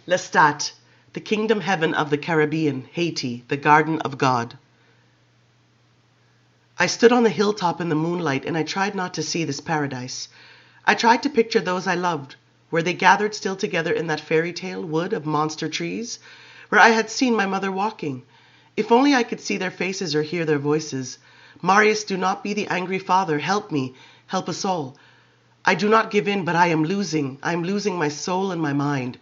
Lestat, the kingdom heaven of the Caribbean, Haiti, the garden of God. I stood on the hilltop in the moonlight and I tried not to see this paradise. I tried to picture those I loved. Were they gathered still together in that fairy tale wood of monster trees, where I had seen my mother walking? If only I could see their faces or hear their voices. Marius, do not be the angry father. Help me. Help us all. I do not give in, but I am losing. I am losing my soul and my mind.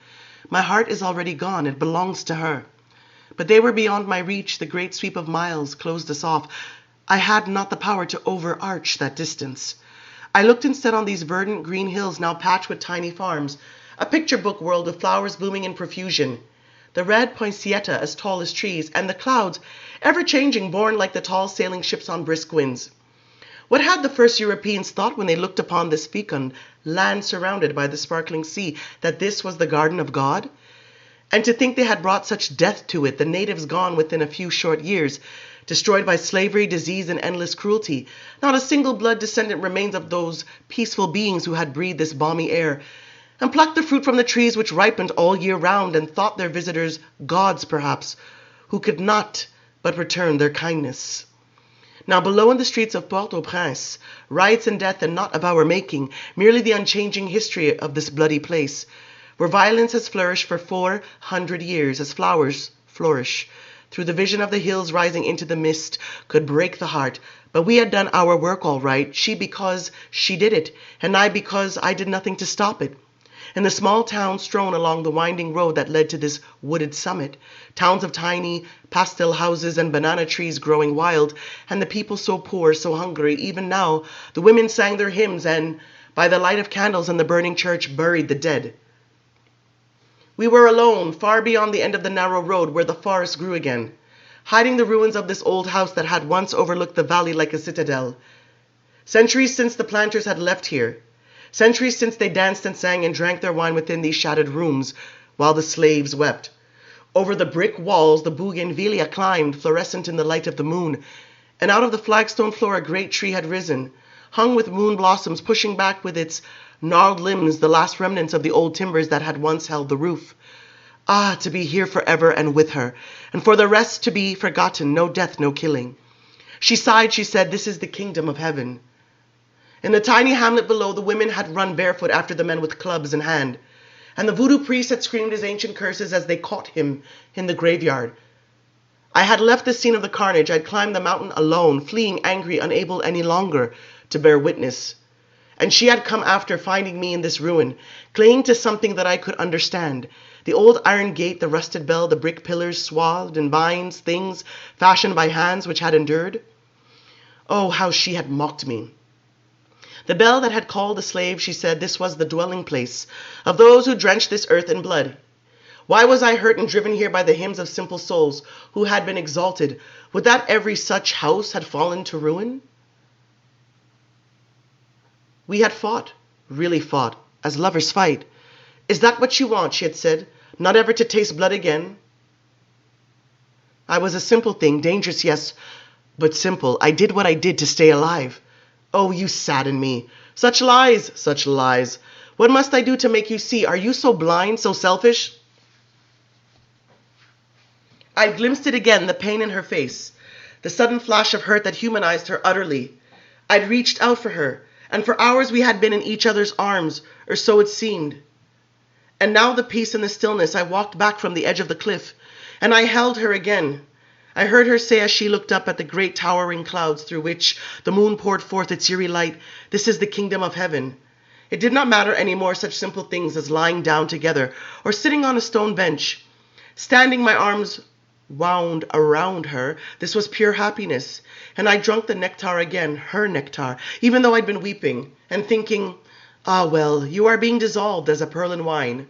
My heart is already gone. It belongs to her. But they were beyond my reach. The great sweep of miles closed us off. I had not the power to overarch that distance. I looked instead on these verdant green hills now patched with tiny farms, a picture book world of flowers blooming in profusion, the red poinsettia as tall as trees, and the clouds, ever-changing, borne like the tall sailing ships on brisk winds. What had the first Europeans thought when they looked upon this fecund land surrounded by the sparkling sea, that this was the garden of God? And to think they had brought such death to it, the natives gone within a few short years, destroyed by slavery, disease, and endless cruelty. Not a single blood descendant remains of those peaceful beings who had breathed this balmy air, and plucked the fruit from the trees which ripened all year round, and thought their visitors gods, perhaps, who could not but return their kindness. Now below in the streets of Port-au-Prince, riots and death, and not of our making, merely the unchanging history of this bloody place, where violence has flourished for 400 years, as flowers flourish, through the vision of the hills rising into the mist, could break the heart. But we had done our work all right, she because she did it, and I because I did nothing to stop it. In the small towns strewn along the winding road that led to this wooded summit, towns of tiny pastel houses and banana trees growing wild, and the people so poor, so hungry, even now the women sang their hymns and, by the light of candles in the burning church, buried the dead. We were alone, far beyond the end of the narrow road where the forest grew again, hiding the ruins of this old house that had once overlooked the valley like a citadel. Centuries since the planters had left here, centuries since they danced and sang and drank their wine within these shadowed rooms, while the slaves wept. Over the brick walls the bougainvillea climbed, fluorescent in the light of the moon, and out of the flagstone floor a great tree had risen, hung with moon blossoms, pushing back with its gnarled limbs the last remnants of the old timbers that had once held the roof. Ah, to be here forever and with her, and for the rest to be forgotten, no death, no killing. She sighed, she said, this is the kingdom of heaven. In the tiny hamlet below, the women had run barefoot after the men with clubs in hand, and the voodoo priest had screamed his ancient curses as they caught him in the graveyard. I had left the scene of the carnage. I'd climbed the mountain alone, fleeing, angry, unable any longer to bear witness. And she had come after, finding me in this ruin, clinging to something that I could understand. The old iron gate, the rusted bell, the brick pillars swathed in vines, things fashioned by hands which had endured. Oh, how she had mocked me. The bell that had called the slave, she said, this was the dwelling place of those who drenched this earth in blood. Why was I hurt and driven here by the hymns of simple souls who had been exalted? Would that every such house had fallen to ruin? We had fought, really fought, as lovers fight. Is that what you want, she had said, not ever to taste blood again? I was a simple thing, dangerous, yes, but simple. I did what I did to stay alive. Oh, you sadden me. Such lies, such lies. What must I do to make you see? Are you so blind, so selfish? I glimpsed it again, the pain in her face, the sudden flash of hurt that humanized her utterly. I'd reached out for her, and for hours we had been in each other's arms, or so it seemed. And now the peace and the stillness, I walked back from the edge of the cliff, and I held her again. I heard her say as she looked up at the great towering clouds through which the moon poured forth its eerie light, this is the kingdom of heaven. It did not matter anymore such simple things as lying down together, or sitting on a stone bench. Standing, my arms wound around her, this was pure happiness, and I drank the nectar again, her nectar, even though I'd been weeping, and thinking, ah, well, you are being dissolved as a pearl in wine.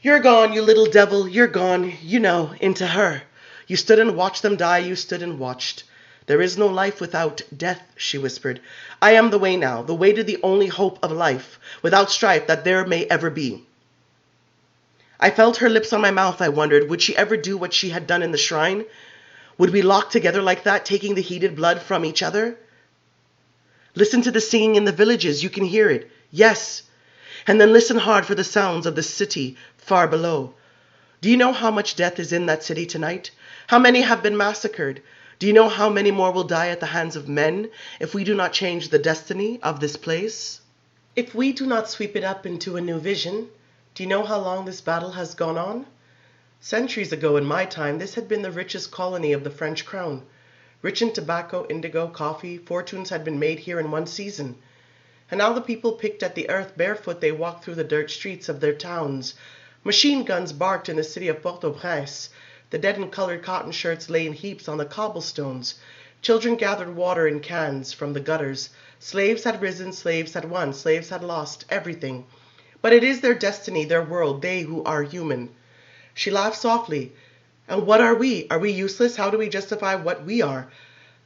You're gone, you little devil, you're gone, you know, into her. You stood and watched them die, you stood and watched. There is no life without death, she whispered. I am the way now, the way to the only hope of life, without strife, that there may ever be. I felt her lips on my mouth, I wondered, would she ever do what she had done in the shrine? Would we lock together like that, taking the heated blood from each other? Listen to the singing in the villages, you can hear it. Yes, And then listen hard for the sounds of the city far below. Do you know how much death is in that city tonight? How many have been massacred? Do you know how many more will die at the hands of men if we do not change the destiny of this place? If we do not sweep it up into a new vision, do you know how long this battle has gone on? Centuries ago in my time, this had been the richest colony of the French crown. Rich in tobacco, indigo, coffee, fortunes had been made here in one season. And now the people picked at the earth barefoot, they walked through the dirt streets of their towns. Machine guns barked in the city of Port-au-Prince. The dead and colored cotton shirts lay in heaps on the cobblestones. Children gathered water in cans from the gutters. Slaves had risen, slaves had won, slaves had lost everything. But it is their destiny, their world, they who are human. She laughed softly. And what are we? Are we useless? How do we justify what we are?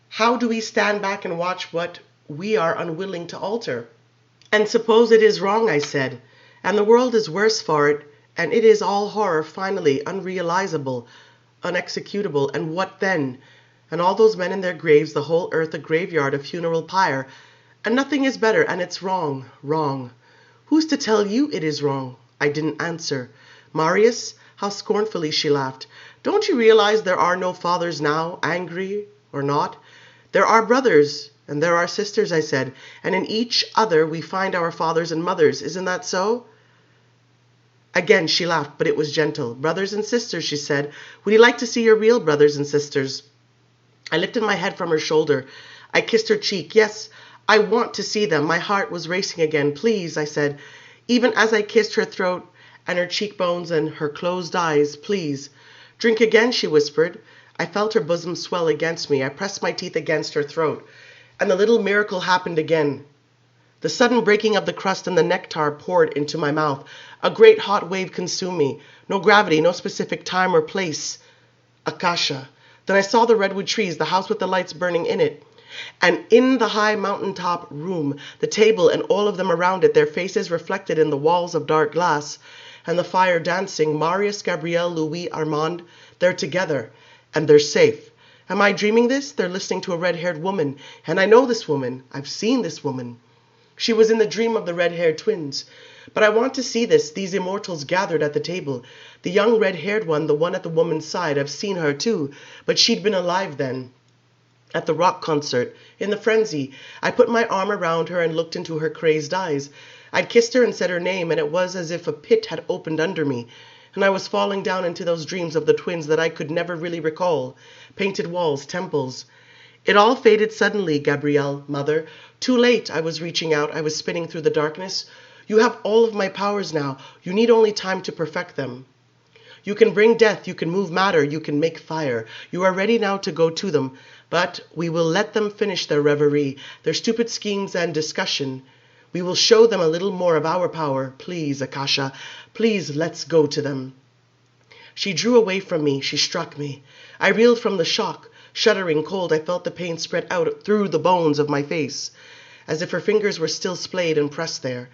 How do we stand back and watch what we are unwilling to alter? And suppose it is wrong, I said, and the world is worse for it, and it is all horror, finally, unrealizable, unexecutable, and what then? And all those men in their graves, the whole earth a graveyard, a funeral pyre, and nothing is better, and it's wrong, wrong. Who's to tell you it is wrong? I didn't answer. Marius? How scornfully she laughed. Don't you realize there are no fathers now, angry or not? There are brothers, and there are sisters, I said, and in each other we find our fathers and mothers. Isn't that so? Again she laughed, but it was gentle. Brothers and sisters, she said. Would you like to see your real brothers and sisters? I lifted my head from her shoulder. I kissed her cheek. Yes, I want to see them. My heart was racing again. Please, I said, even as I kissed her throat and her cheekbones and her closed eyes. Please. Drink again, she whispered. I felt her bosom swell against me. I pressed my teeth against her throat. And the little miracle happened again. The sudden breaking of the crust and the nectar poured into my mouth. A great hot wave consumed me. No gravity, no specific time or place. Akasha. Then I saw the redwood trees, the house with the lights burning in it. And in the high mountaintop room, the table and all of them around it, their faces reflected in the walls of dark glass, and the fire dancing, Marius, Gabriel, Louis, Armand, they're together, and they're safe. Am I dreaming this? They're listening to a red-haired woman, and I know this woman. I've seen this woman. She was in the dream of the red-haired twins. But I want to see this, these immortals gathered at the table. The young red-haired one, the one at the woman's side, I've seen her too, but she'd been alive then. At the rock concert, in the frenzy, I put my arm around her and looked into her crazed eyes. I'd kissed her and said her name, and it was as if a pit had opened under me, and I was falling down into those dreams of the twins that I could never really recall. Painted walls, temples. It all faded suddenly, Gabrielle, mother. Too late. I was reaching out. I was spinning through the darkness. You have all of my powers now. You need only time to perfect them. You can bring death. You can move matter. You can make fire. You are ready now to go to them. But we will let them finish their reverie, their stupid schemes and discussion. We will show them a little more of our power. Please, Akasha, please let's go to them. She drew away from me. She struck me. I reeled from the shock. Shuddering, cold, I felt the pain spread out through the bones of my face, as if her fingers were still splayed and pressed there.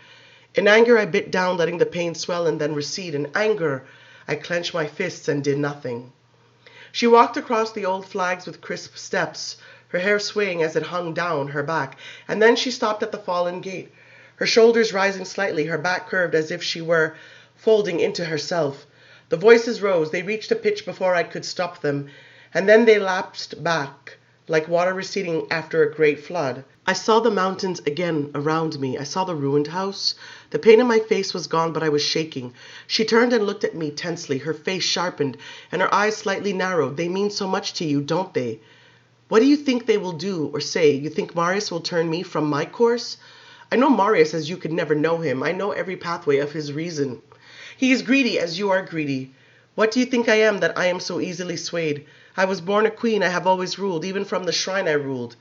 In anger, I bit down, letting the pain swell and then recede. In anger, I clenched my fists and did nothing. She walked across the old flags with crisp steps, her hair swaying as it hung down her back, and then she stopped at the fallen gate, her shoulders rising slightly, her back curved as if she were folding into herself. The voices rose. They reached a pitch before I could stop them, and then they lapsed back, like water receding after a great flood. I saw the mountains again around me. I saw the ruined house. The pain in my face was gone, but I was shaking. She turned and looked at me tensely, her face sharpened, and her eyes slightly narrowed. They mean so much to you, don't they? What do you think they will do or say? You think Marius will turn me from my course? I know Marius as you could never know him. I know every pathway of his reason. He is greedy as you are greedy. What do you think I am that I am so easily swayed? I was born a queen. I have always ruled. Even from the shrine I ruled.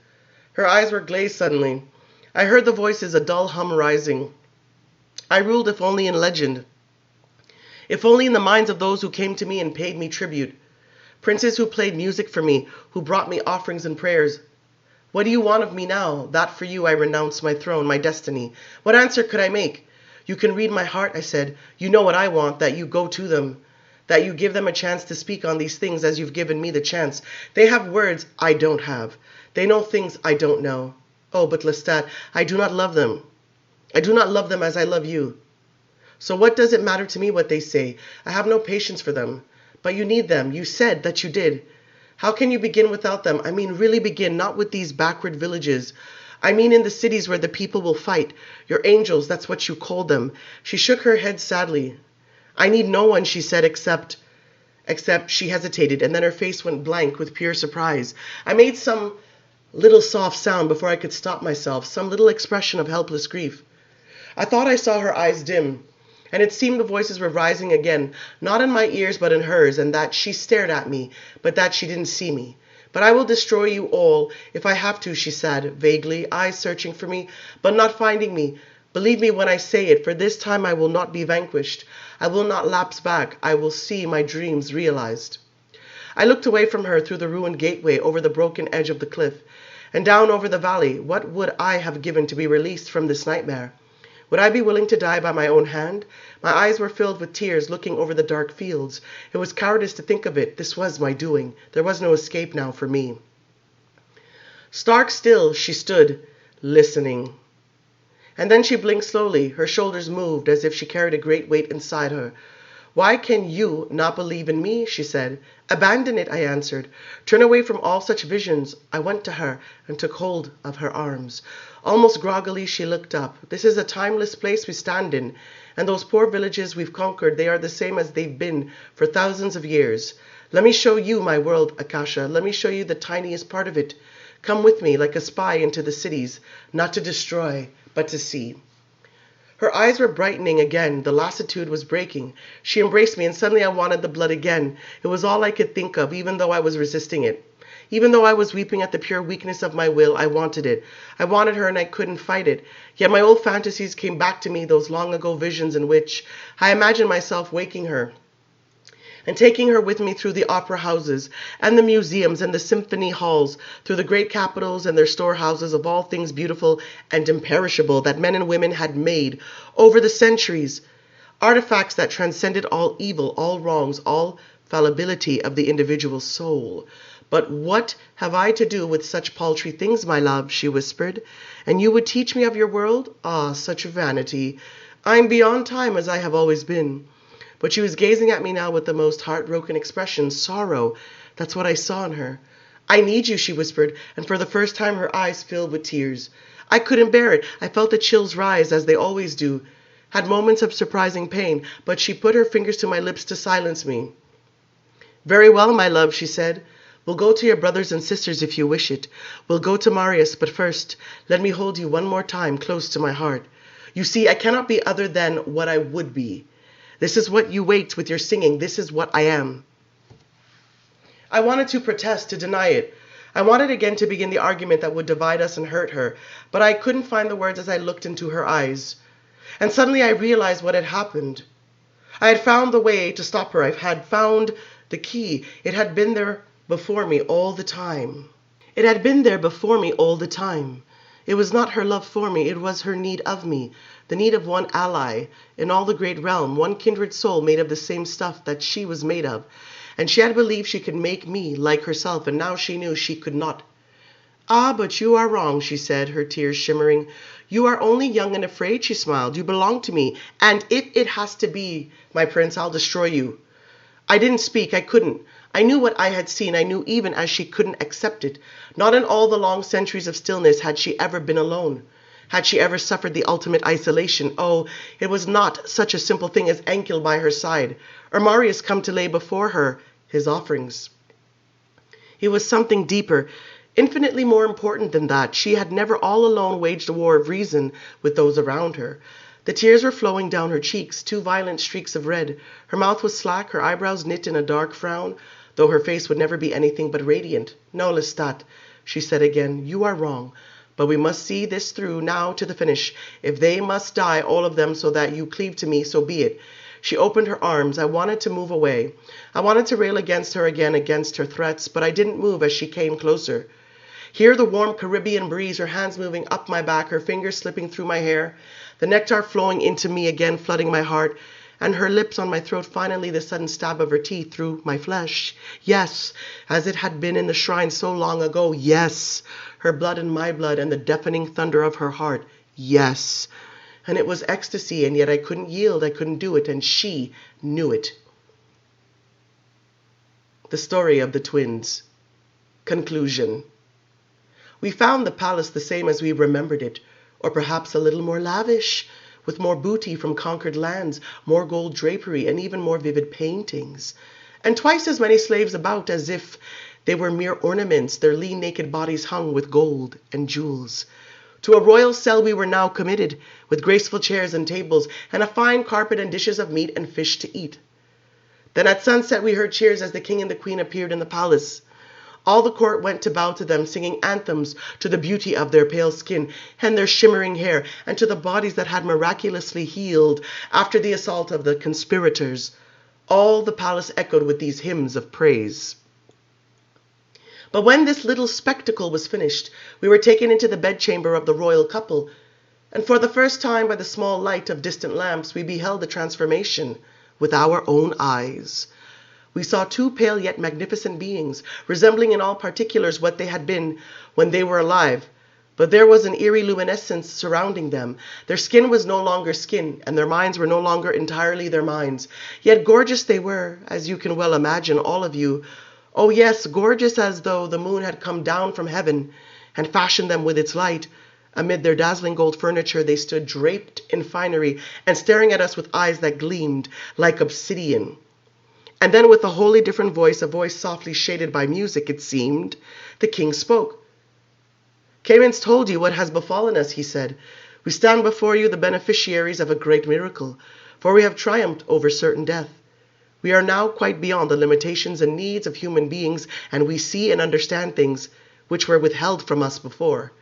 Her eyes were glazed suddenly. I heard the voices, a dull hum rising. I ruled if only in legend. If only in the minds of those who came to me and paid me tribute. Princes who played music for me, who brought me offerings and prayers. What do you want of me now? That for you I renounce my throne, my destiny. What answer could I make? You can read my heart, I said. You know what I want, that you go to them. That you give them a chance to speak on these things as you've given me the chance. They have words I don't have. They know things I don't know. Oh, but Lestat, I do not love them. I do not love them as I love you. So what does it matter to me what they say? I have no patience for them. But you need them. You said that you did. How can you begin without them? I mean, really begin, not with these backward villages. I mean in the cities where the people will fight. Your angels, that's what you call them. She shook her head sadly. I need no one, she said, except she hesitated, and then her face went blank with pure surprise. I made some little soft sound before I could stop myself, some little expression of helpless grief. I thought I saw her eyes dim, and it seemed the voices were rising again, not in my ears but in hers, and that she stared at me, but that she didn't see me. But I will destroy you all, if I have to, she said, vaguely, eyes searching for me, but not finding me. Believe me when I say it, for this time I will not be vanquished. I will not lapse back. I will see my dreams realized. I looked away from her through the ruined gateway over the broken edge of the cliff, and down over the valley. What would I have given to be released from this nightmare? Would I be willing to die by my own hand? My eyes were filled with tears, looking over the dark fields. It was cowardice to think of it. This was my doing. There was no escape now for me. Stark still, she stood, listening. And then she blinked slowly. Her shoulders moved as if she carried a great weight inside her. Why can you not believe in me? She said. Abandon it, I answered. Turn away from all such visions. I went to her and took hold of her arms. Almost groggily, she looked up. This is a timeless place we stand in, and those poor villages we've conquered, they are the same as they've been for thousands of years. Let me show you my world, Akasha. Let me show you the tiniest part of it. Come with me like a spy into the cities, not to destroy, but to see. Her eyes were brightening again. The lassitude was breaking. She embraced me, and suddenly I wanted the blood again. It was all I could think of, even though I was resisting it. Even though I was weeping at the pure weakness of my will, I wanted it. I wanted her, and I couldn't fight it. Yet my old fantasies came back to me, those long-ago visions in which I imagined myself waking her and taking her with me through the opera houses and the museums and the symphony halls, through the great capitals and their storehouses of all things beautiful and imperishable that men and women had made over the centuries, artifacts that transcended all evil, all wrongs, all fallibility of the individual soul. But what have I to do with such paltry things, my love? She whispered. And you would teach me of your world? Ah, such vanity. I am beyond time, as I have always been. But she was gazing at me now with the most heartbroken expression, sorrow. That's what I saw in her. I need you, she whispered, and for the first time her eyes filled with tears. I couldn't bear it. I felt the chills rise, as they always do. Had moments of surprising pain, but she put her fingers to my lips to silence me. Very well, my love, she said. We'll go to your brothers and sisters if you wish it. We'll go to Marius, but first, let me hold you one more time close to my heart. You see, I cannot be other than what I would be. This is what you waked with your singing. This is what I am. I wanted to protest, to deny it. I wanted again to begin the argument that would divide us and hurt her, but I couldn't find the words as I looked into her eyes. And suddenly I realized what had happened. I had found the way to stop her. I had found the key. It had been there before me all the time. It had been there before me all the time. It was not her love for me, it was her need of me, the need of one ally in all the great realm, one kindred soul made of the same stuff that she was made of. And she had believed she could make me like herself, and now she knew she could not. Ah, but you are wrong, she said, her tears shimmering. You are only young and afraid, she smiled. You belong to me, and if it has to be, my prince, I'll destroy you. I didn't speak, I couldn't. I knew what I had seen. I knew even as she couldn't accept it. Not in all the long centuries of stillness had she ever been alone. Had she ever suffered the ultimate isolation? Oh, it was not such a simple thing as Enkel by her side, or Marius come to lay before her his offerings. It was something deeper, infinitely more important than that. She had never all alone waged a war of reason with those around her. The tears were flowing down her cheeks, two violent streaks of red. Her mouth was slack, her eyebrows knit in a dark frown, though her face would never be anything but radiant. No, Lestat, she said again, you are wrong. But we must see this through now to the finish. If they must die, all of them, so that you cleave to me, so be it. She opened her arms. I wanted to move away. I wanted to rail against her again, against her threats, but I didn't move as she came closer. Hear the warm Caribbean breeze, her hands moving up my back, her fingers slipping through my hair, the nectar flowing into me again, flooding my heart, and her lips on my throat, finally the sudden stab of her teeth through my flesh. Yes, as it had been in the shrine so long ago. Yes, her blood and my blood, and the deafening thunder of her heart. Yes. And it was ecstasy, and yet I couldn't yield, I couldn't do it, and she knew it. The story of the twins. Conclusion. We found the palace the same as we remembered it, or perhaps a little more lavish, with more booty from conquered lands, more gold drapery, and even more vivid paintings, and twice as many slaves about as if they were mere ornaments, their lean naked bodies hung with gold and jewels. To a royal cell we were now committed, with graceful chairs and tables, and a fine carpet and dishes of meat and fish to eat. Then at sunset we heard cheers as the king and the queen appeared in the palace. All the court went to bow to them, singing anthems to the beauty of their pale skin and their shimmering hair, and to the bodies that had miraculously healed after the assault of the conspirators. All the palace echoed with these hymns of praise. But when this little spectacle was finished, we were taken into the bedchamber of the royal couple, and for the first time by the small light of distant lamps we beheld the transformation with our own eyes. We saw two pale yet magnificent beings, resembling in all particulars what they had been when they were alive, but there was an eerie luminescence surrounding them. Their skin was no longer skin, and their minds were no longer entirely their minds. Yet gorgeous they were, as you can well imagine, all of you. Oh yes, gorgeous as though the moon had come down from heaven and fashioned them with its light. Amid their dazzling gold furniture they stood draped in finery and staring at us with eyes that gleamed like obsidian. And then with a wholly different voice, a voice softly shaded by music, it seemed, the king spoke. Khayman's told you what has befallen us, he said. We stand before you the beneficiaries of a great miracle, for we have triumphed over certain death. We are now quite beyond the limitations and needs of human beings, and we see and understand things which were withheld from us before.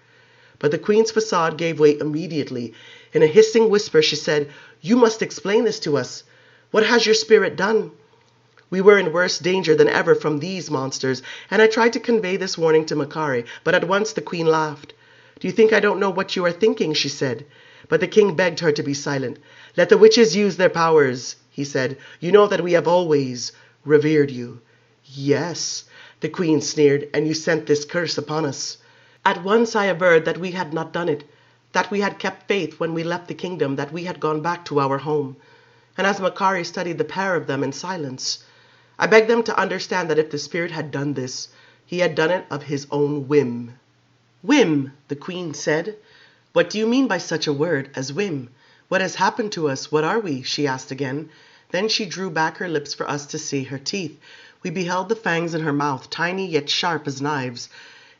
But the queen's facade gave way immediately. In a hissing whisper she said, You must explain this to us. What has your spirit done? We were in worse danger than ever from these monsters, and I tried to convey this warning to Maharet, but at once the queen laughed. Do you think I don't know what you are thinking, she said. But the king begged her to be silent. Let the witches use their powers, he said. You know that we have always revered you. Yes, the queen sneered, and you sent this curse upon us. At once I averred that we had not done it, that we had kept faith when we left the kingdom, that we had gone back to our home. And as Maharet studied the pair of them in silence, I begged them to understand that if the spirit had done this, he had done it of his own whim. Whim, the queen said. What do you mean by such a word as whim? What has happened to us? What are we? She asked again. Then she drew back her lips for us to see her teeth. We beheld the fangs in her mouth, tiny yet sharp as knives.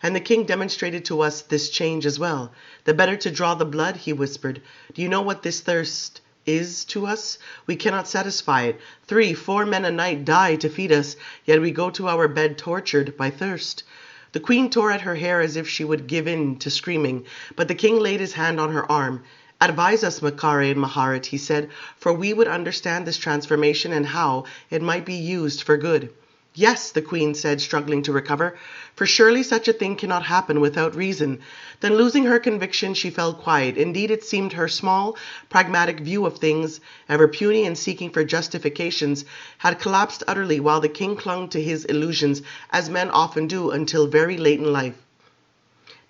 And the king demonstrated to us this change as well. The better to draw the blood, he whispered. Do you know what this thirst is to us? We cannot satisfy it. 3-4 men a night die to feed us, yet we go to our bed tortured by thirst. The queen tore at her hair as if she would give in to screaming, but the king laid his hand on her arm. Advise us, Maharet and Maharet, he said, for we would understand this transformation and how it might be used for good. Yes, the queen said, struggling to recover, for surely such a thing cannot happen without reason. Then losing her conviction, she fell quiet. Indeed, it seemed her small, pragmatic view of things, ever puny and seeking for justifications, had collapsed utterly while the king clung to his illusions, as men often do, until very late in life.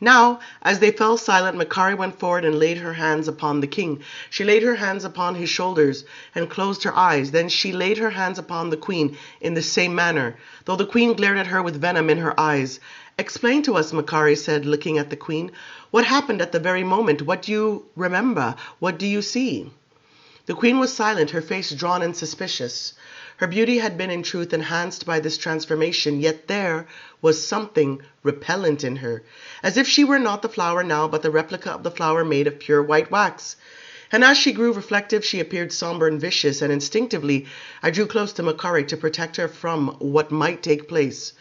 Now, as they fell silent, Maharet went forward and laid her hands upon the king. She laid her hands upon his shoulders and closed her eyes. Then she laid her hands upon the queen in the same manner, though the queen glared at her with venom in her eyes. Explain to us, Maharet said, looking at the queen. What happened at the very moment? What do you remember? What do you see? The queen was silent, her face drawn and suspicious. Her beauty had been in truth enhanced by this transformation, yet there was something repellent in her, as if she were not the flower now, but the replica of the flower made of pure white wax. And as she grew reflective, she appeared somber and vicious, and instinctively I drew close to Maharet to protect her from what might take place.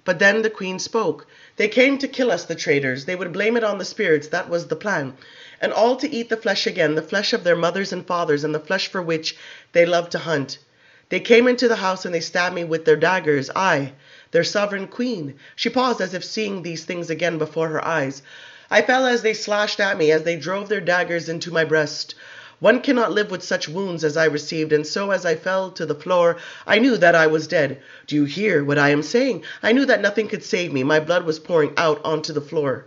But then the queen spoke. They came to kill us, the traitors. They would blame it on the spirits, that was the plan. And all to eat the flesh again, the flesh of their mothers and fathers, and the flesh for which they loved to hunt. They came into the house and they stabbed me with their daggers, I, their sovereign queen. She paused as if seeing these things again before her eyes. I fell as they slashed at me, as they drove their daggers into my breast. One cannot live with such wounds as I received, and so as I fell to the floor, I knew that I was dead. Do you hear what I am saying? I knew that nothing could save me. My blood was pouring out onto the floor.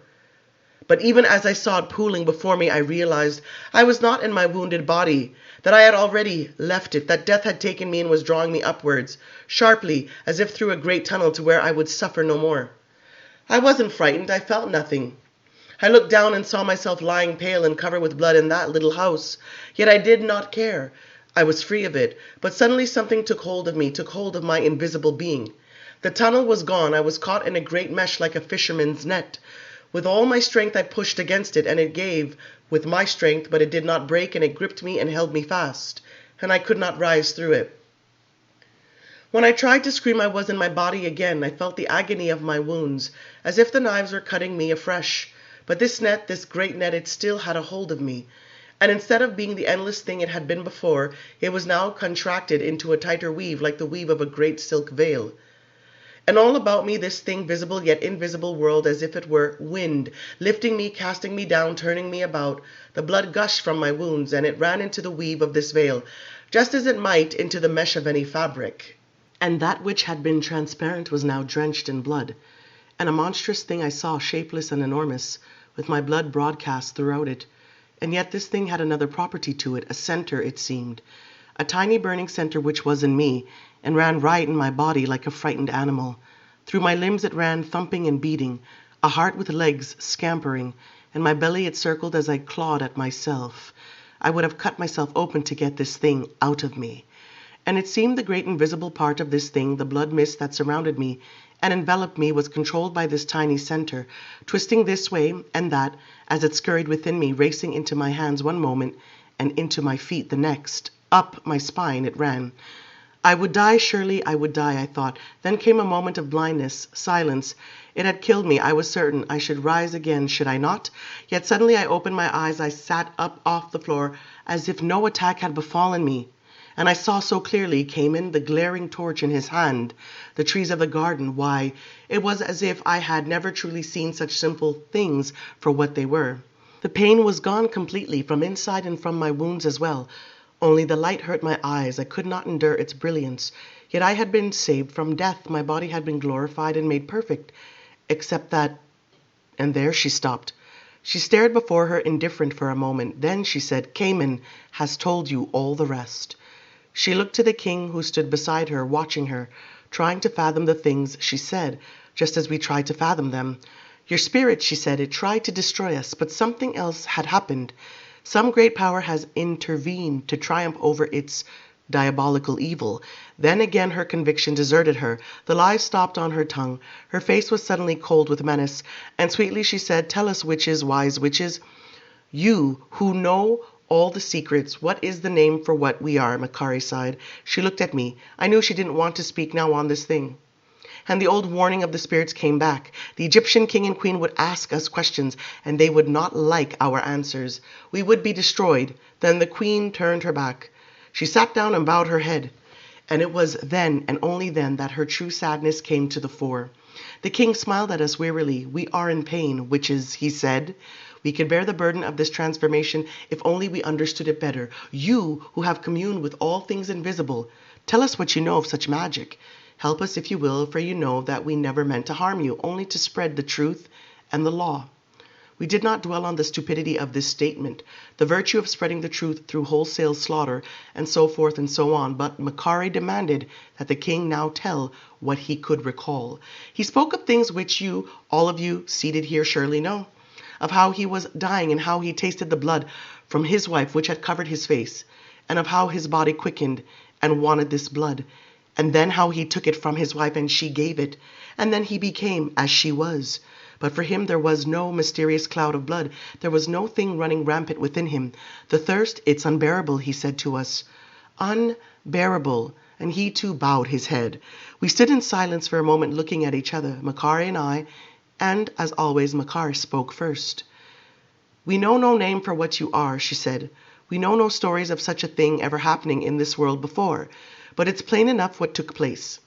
But even as I saw it pooling before me, I realized I was not in my wounded body, that I had already left it, that death had taken me and was drawing me upwards, sharply, as if through a great tunnel to where I would suffer no more. I wasn't frightened. I felt nothing. I looked down and saw myself lying pale and covered with blood in that little house. Yet I did not care. I was free of it. But suddenly something took hold of me, took hold of my invisible being. The tunnel was gone. I was caught in a great mesh like a fisherman's net. With all my strength I pushed against it, and it gave with my strength, but it did not break, and it gripped me and held me fast, and I could not rise through it. When I tried to scream, I was in my body again. I felt the agony of my wounds, as if the knives were cutting me afresh. But this net, this great net, it still had a hold of me. And instead of being the endless thing it had been before, it was now contracted into a tighter weave, like the weave of a great silk veil. And all about me this thing, visible yet invisible, whirled as if it were wind, lifting me, casting me down, turning me about. The blood gushed from my wounds, and it ran into the weave of this veil, just as it might into the mesh of any fabric. And that which had been transparent was now drenched in blood. And a monstrous thing I saw, shapeless and enormous, with my blood broadcast throughout it. And yet this thing had another property to it, a center, it seemed. A tiny burning center which was in me, and ran riot in my body like a frightened animal. Through my limbs it ran, thumping and beating, a heart with legs scampering, and my belly it circled as I clawed at myself. I would have cut myself open to get this thing out of me. And it seemed the great invisible part of this thing, the blood mist that surrounded me and enveloped me, was controlled by this tiny center, twisting this way and that as it scurried within me, racing into my hands one moment and into my feet the next. Up my spine it ran. I would die, surely I would die, I thought. Then came a moment of blindness, silence. It had killed me, I was certain. I should rise again, should I not? Yet suddenly I opened my eyes. I sat up off the floor as if no attack had befallen me. And I saw so clearly Khayman, the glaring torch in his hand, the trees of the garden. Why, it was as if I had never truly seen such simple things for what they were. The pain was gone completely, from inside and from my wounds as well. Only the light hurt my eyes. I could not endure its brilliance. Yet I had been saved from death. My body had been glorified and made perfect. Except that... And there she stopped. She stared before her, indifferent for a moment. Then she said, "Khayman has told you all the rest." She looked to the king who stood beside her, watching her, trying to fathom the things she said, just as we tried to fathom them. "Your spirit," she said, "it tried to destroy us, but something else had happened. Some great power has intervened to triumph over its diabolical evil." Then again her conviction deserted her. The lies stopped on her tongue. Her face was suddenly cold with menace, and sweetly she said, "Tell us, witches, wise witches, you who know all the secrets, what is the name for what we are?" Maharet sighed. She looked at me. I knew she didn't want to speak now on this thing. And the old warning of the spirits came back. The Egyptian king and queen would ask us questions, and they would not like our answers. We would be destroyed. Then the queen turned her back. She sat down and bowed her head. And it was then, and only then, that her true sadness came to the fore. The king smiled at us wearily. "We are in pain, witches," he said. "We could bear the burden of this transformation if only we understood it better. You, who have communed with all things invisible, tell us what you know of such magic. Help us if you will, for you know that we never meant to harm you, only to spread the truth and the law." We did not dwell on the stupidity of this statement, the virtue of spreading the truth through wholesale slaughter, and so forth and so on, but Maharet demanded that the king now tell what he could recall. He spoke of things which you, all of you seated here, surely know, of how he was dying and how he tasted the blood from his wife which had covered his face, and of how his body quickened and wanted this blood, and then how he took it from his wife and she gave it, and then he became as she was. But for him there was no mysterious cloud of blood. There was no thing running rampant within him. The thirst, it's unbearable, he said to us. Unbearable. And he too bowed his head. We stood in silence for a moment looking at each other, Maharet and I, and as always Maharet spoke first. "We know no name for what you are," she said. "We know no stories of such a thing ever happening in this world before. But it's plain enough what took place."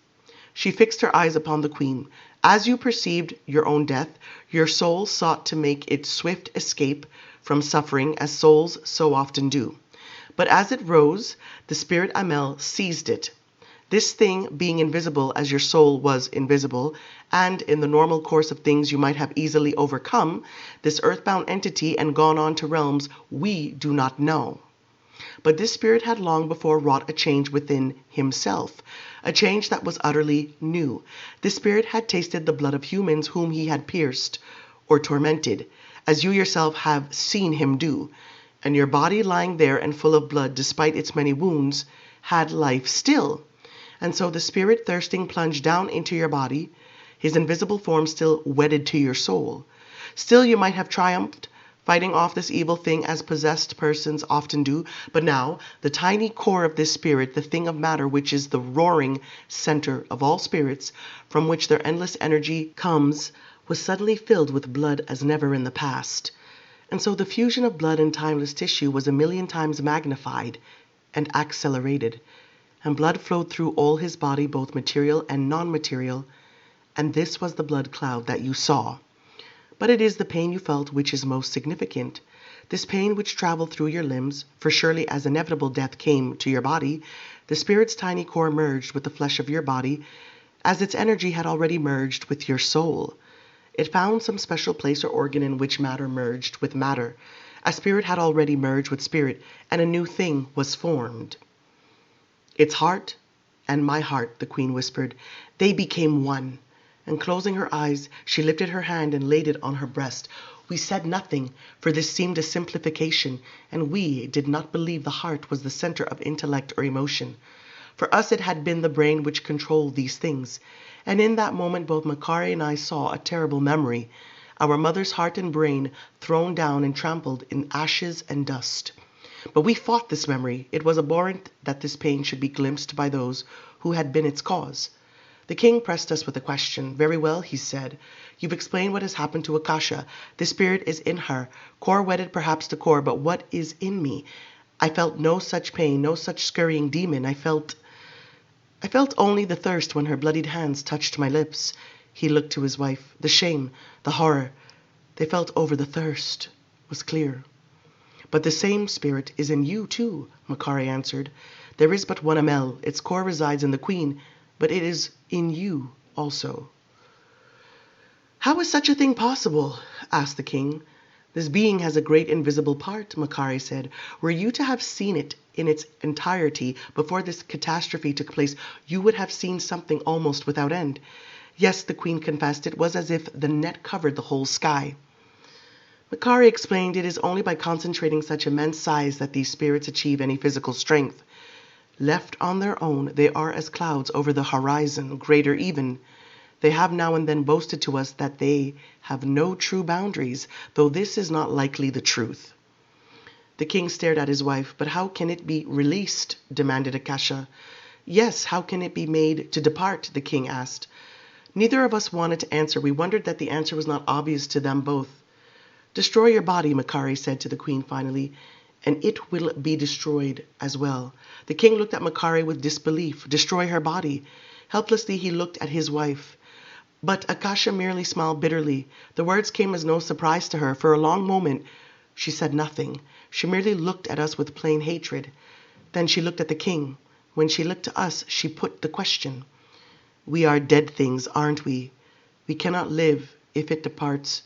She fixed her eyes upon the queen. "As you perceived your own death, your soul sought to make its swift escape from suffering, as souls so often do. But as it rose, the spirit Amel seized it. This thing being invisible as your soul was invisible, and in the normal course of things you might have easily overcome, this earthbound entity and gone on to realms we do not know. But this spirit had long before wrought a change within himself, a change that was utterly new. This spirit had tasted the blood of humans whom he had pierced or tormented, as you yourself have seen him do, and your body lying there and full of blood despite its many wounds had life still. And so the spirit thirsting plunged down into your body, his invisible form still wedded to your soul. Still you might have triumphed, fighting off this evil thing as possessed persons often do, but now the tiny core of this spirit, the thing of matter which is the roaring center of all spirits, from which their endless energy comes, was suddenly filled with blood as never in the past. And so the fusion of blood and timeless tissue was 1,000,000 times magnified and accelerated, and blood flowed through all his body, both material and non-material, and this was the blood cloud that you saw. But it is the pain you felt which is most significant, this pain which traveled through your limbs, for surely as inevitable death came to your body, the spirit's tiny core merged with the flesh of your body, as its energy had already merged with your soul. It found some special place or organ in which matter merged with matter, as spirit had already merged with spirit, and a new thing was formed. Its heart and my heart, the queen whispered, they became one. And closing her eyes, she lifted her hand and laid it on her breast. We said nothing, for this seemed a simplification, and we did not believe the heart was the center of intellect or emotion. For us it had been the brain which controlled these things, and in that moment both Maharet and I saw a terrible memory, our mother's heart and brain thrown down and trampled in ashes and dust. But we fought this memory. It was abhorrent that this pain should be glimpsed by those who had been its cause. The king pressed us with a question. Very well, he said. You've explained what has happened to Akasha. The spirit is in her, core wedded perhaps to core, but what is in me? I felt no such pain, no such scurrying demon. I felt only the thirst when her bloodied hands touched my lips. He looked to his wife. The shame, the horror, they felt over the thirst was clear. But the same spirit is in you too, Maharet answered. There is but one Amel. Its core resides in the queen, but it is in you also. How is such a thing possible? Asked the king. This being has a great invisible part, Maharet said. Were you to have seen it in its entirety before this catastrophe took place, you would have seen something almost without end. Yes, the queen confessed, it was as if the net covered the whole sky. Maharet explained it is only by concentrating such immense size that these spirits achieve any physical strength. Left on their own, they are as clouds over the horizon, greater even. They have now and then boasted to us that they have no true boundaries, though this is not likely the truth. The king stared at his wife. But how can it be released? Demanded Akasha. Yes, how can it be made to depart? The king asked. Neither of us wanted to answer. We wondered that the answer was not obvious to them both. Destroy your body, Maharet said to the queen finally, and it will be destroyed as well. The king looked at Maharet with disbelief. Destroy her body. Helplessly he looked at his wife. But Akasha merely smiled bitterly. The words came as no surprise to her. For a long moment she said nothing. She merely looked at us with plain hatred. Then she looked at the king. When she looked to us, she put the question. We are dead things, aren't we? We cannot live if it departs.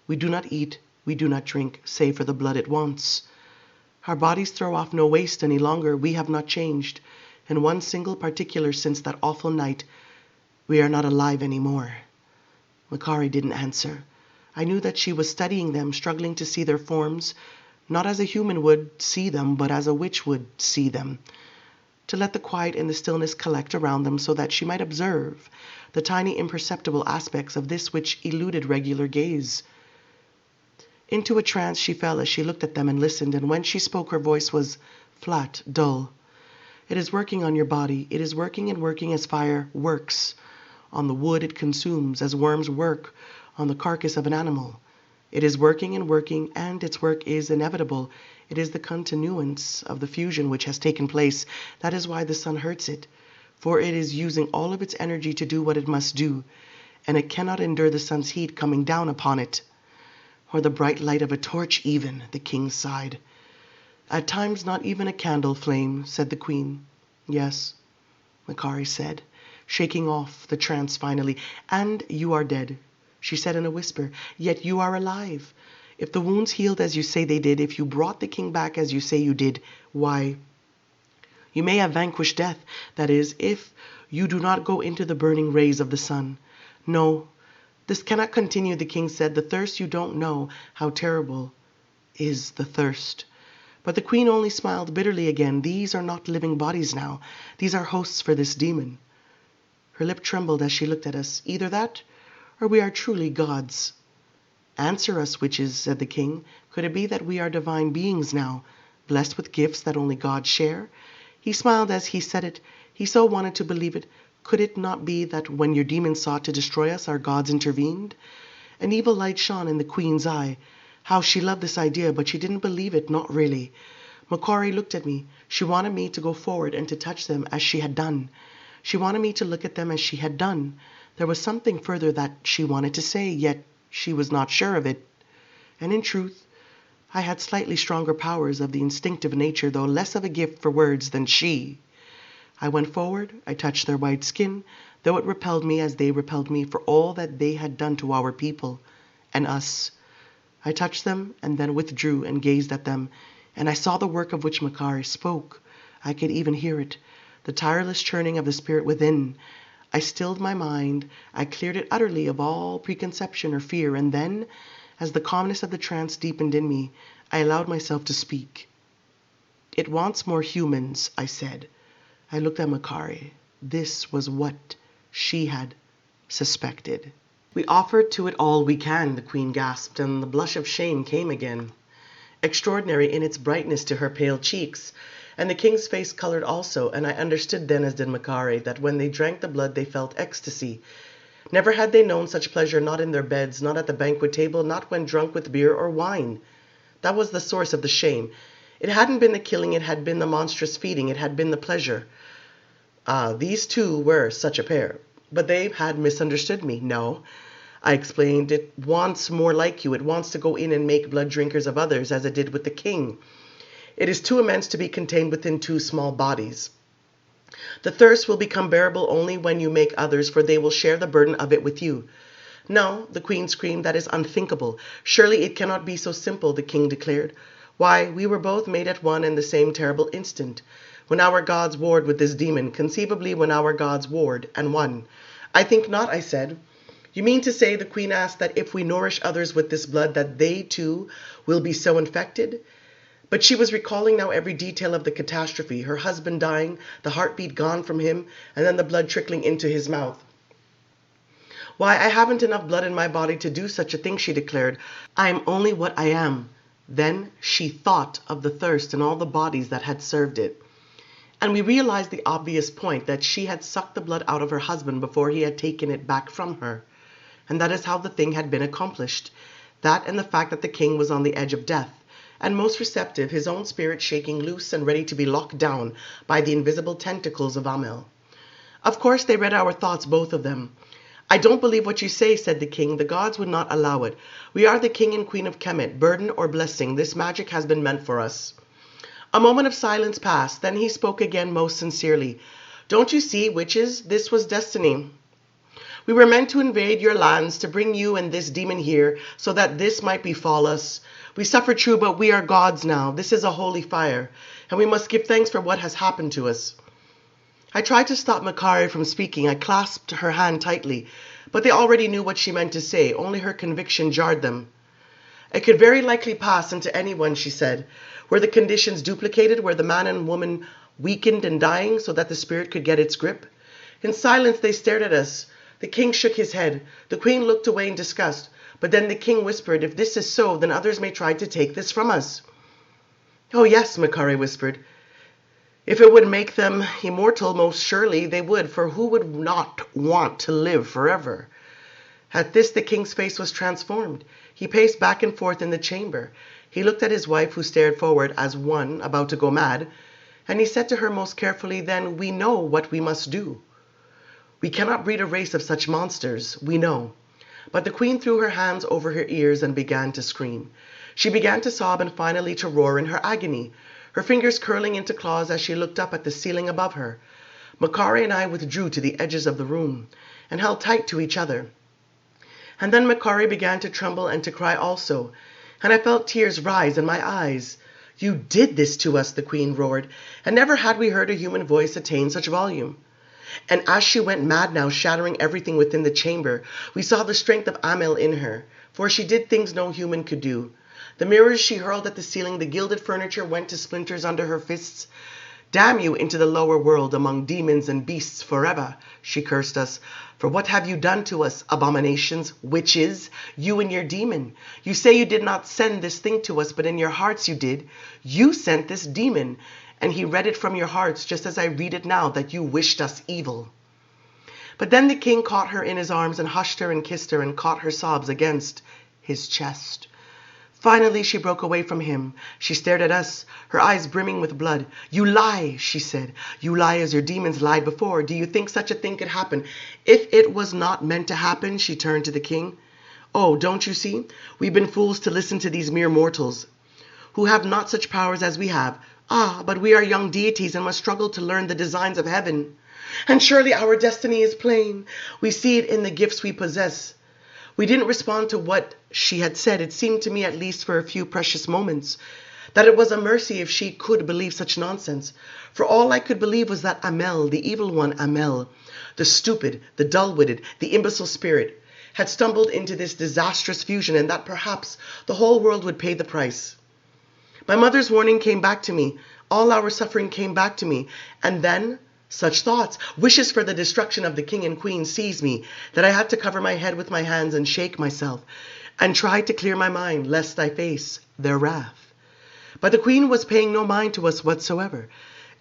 We do not eat. We do not drink, save for the blood it wants. Our bodies throw off no waste any longer. We have not changed. In one single particular since that awful night, we are not alive anymore. Maharet didn't answer. I knew that she was studying them, struggling to see their forms, not as a human would see them, but as a witch would see them. To let the quiet and the stillness collect around them so that she might observe the tiny imperceptible aspects of this which eluded regular gaze. Into a trance she fell as she looked at them and listened, and when she spoke her voice was flat, dull. It is working on your body. It is working and working as fire works on the wood it consumes, as worms work on the carcass of an animal. It is working and working, and its work is inevitable. It is the continuance of the fusion which has taken place. That is why the sun hurts it, for it is using all of its energy to do what it must do, and it cannot endure the sun's heat coming down upon it. Or the bright light of a torch even, the king sighed. At times not even a candle flame, said the queen. Yes, Maharet said, shaking off the trance finally. And you are dead, she said in a whisper, yet you are alive. If the wounds healed as you say they did, if you brought the king back as you say you did, why, you may have vanquished death, that is, if you do not go into the burning rays of the sun. No, this cannot continue, the king said. The thirst you don't know how terrible is the thirst. But the queen only smiled bitterly again. These are not living bodies now. These are hosts for this demon. Her lip trembled as she looked at us. Either that, or we are truly gods. Answer us, witches, said the king. Could it be that we are divine beings now, blessed with gifts that only gods share? He smiled as he said it. He so wanted to believe it. Could it not be that when your demons sought to destroy us, our gods intervened? An evil light shone in the queen's eye. How she loved this idea, but she didn't believe it, not really. Maharet looked at me. She wanted me to go forward and to touch them as she had done. She wanted me to look at them as she had done. There was something further that she wanted to say, yet she was not sure of it. And in truth, I had slightly stronger powers of the instinctive nature, though less of a gift for words than she. I went forward. I touched their white skin, though it repelled me as they repelled me for all that they had done to our people and us. I touched them and then withdrew and gazed at them, and I saw the work of which Maharet spoke. I could even hear it, the tireless churning of the spirit within. I stilled my mind. I cleared it utterly of all preconception or fear, and then, as the calmness of the trance deepened in me, I allowed myself to speak. It wants more humans, I said. I looked at Maharet. This was what she had suspected. We offered to it all we can, the queen gasped, and the blush of shame came again, extraordinary in its brightness to her pale cheeks. And the king's face colored also, and I understood then, as did Maharet, that when they drank the blood they felt ecstasy. Never had they known such pleasure, not in their beds, not at the banquet table, not when drunk with beer or wine. That was the source of the shame. It hadn't been the killing, it had been the monstrous feeding, it had been the pleasure. These two were such a pair. But they had misunderstood me. No, I explained, it wants more like you. It wants to go in and make blood drinkers of others, as it did with the king. It is too immense to be contained within two small bodies. The thirst will become bearable only when you make others, for they will share the burden of it with you. No, the queen screamed, that is unthinkable. Surely it cannot be so simple, the king declared. Why, we were both made at one and the same terrible instant, when our gods warred with this demon, conceivably when our gods warred and won. I think not, I said. You mean to say, the queen asked, that if we nourish others with this blood, that they too will be so infected? But she was recalling now every detail of the catastrophe, her husband dying, the heartbeat gone from him, and then the blood trickling into his mouth. Why, I haven't enough blood in my body to do such a thing, she declared. I am only what I am. Then she thought of the thirst and all the bodies that had served it. And we realized the obvious point, that she had sucked the blood out of her husband before he had taken it back from her. And that is how the thing had been accomplished. That and the fact that the king was on the edge of death, and most receptive, his own spirit shaking loose and ready to be locked down by the invisible tentacles of Amel. Of course, they read our thoughts, both of them. I don't believe what you say, said the king. The gods would not allow it. We are the king and queen of Kemet, burden or blessing. This magic has been meant for us. A moment of silence passed. Then he spoke again most sincerely. Don't you see, witches, this was destiny. We were meant to invade your lands, to bring you and this demon here, so that this might befall us. We suffer true, but we are gods now. This is a holy fire, and we must give thanks for what has happened to us. I tried to stop Maharet from speaking. I clasped her hand tightly, but they already knew what she meant to say. Only her conviction jarred them. It could very likely pass into anyone, she said. Were the conditions duplicated? Were the man and woman weakened and dying so that the spirit could get its grip? In silence, they stared at us. The king shook his head. The queen looked away in disgust. But then the king whispered, if this is so, then others may try to take this from us. Oh, yes, Maharet whispered. If it would make them immortal, most surely they would, for who would not want to live forever? At this, the king's face was transformed. He paced back and forth in the chamber. He looked at his wife, who stared forward as one about to go mad, and he said to her most carefully, then we know what we must do. We cannot breed a race of such monsters, we know. But the queen threw her hands over her ears and began to scream. She began to sob and finally to roar in her agony, her fingers curling into claws as she looked up at the ceiling above her. Maharet and I withdrew to the edges of the room and held tight to each other. And then Maharet began to tremble and to cry also, and I felt tears rise in my eyes. "You did this to us," the queen roared, and never had we heard a human voice attain such volume. And as she went mad now, shattering everything within the chamber, we saw the strength of Amel in her, for she did things no human could do. The mirrors she hurled at the ceiling, the gilded furniture went to splinters under her fists. "Damn you into the lower world among demons and beasts forever," she cursed us. "For what have you done to us, abominations, witches, you and your demon? You say you did not send this thing to us, but in your hearts you did. You sent this demon, and he read it from your hearts, just as I read it now, that you wished us evil." But then the king caught her in his arms and hushed her and kissed her and caught her sobs against his chest. Finally, she broke away from him. She stared at us, her eyes brimming with blood. "You lie," she said. "You lie as your demons lied before. Do you think such a thing could happen? If it was not meant to happen," she turned to the king. "Oh, don't you see? We've been fools to listen to these mere mortals, who have not such powers as we have. Ah, but we are young deities and must struggle to learn the designs of heaven. And surely our destiny is plain. We see it in the gifts we possess." We didn't respond to what she had said. It seemed to me, at least for a few precious moments, that it was a mercy if she could believe such nonsense. For all I could believe was that Amel, the evil one Amel, the stupid, the dull-witted, the imbecile spirit, had stumbled into this disastrous fusion, and that perhaps the whole world would pay the price. My mother's warning came back to me. All our suffering came back to me. And then such thoughts, wishes for the destruction of the king and queen, seized me, that I had to cover my head with my hands and shake myself, and try to clear my mind, lest I face their wrath. But the queen was paying no mind to us whatsoever,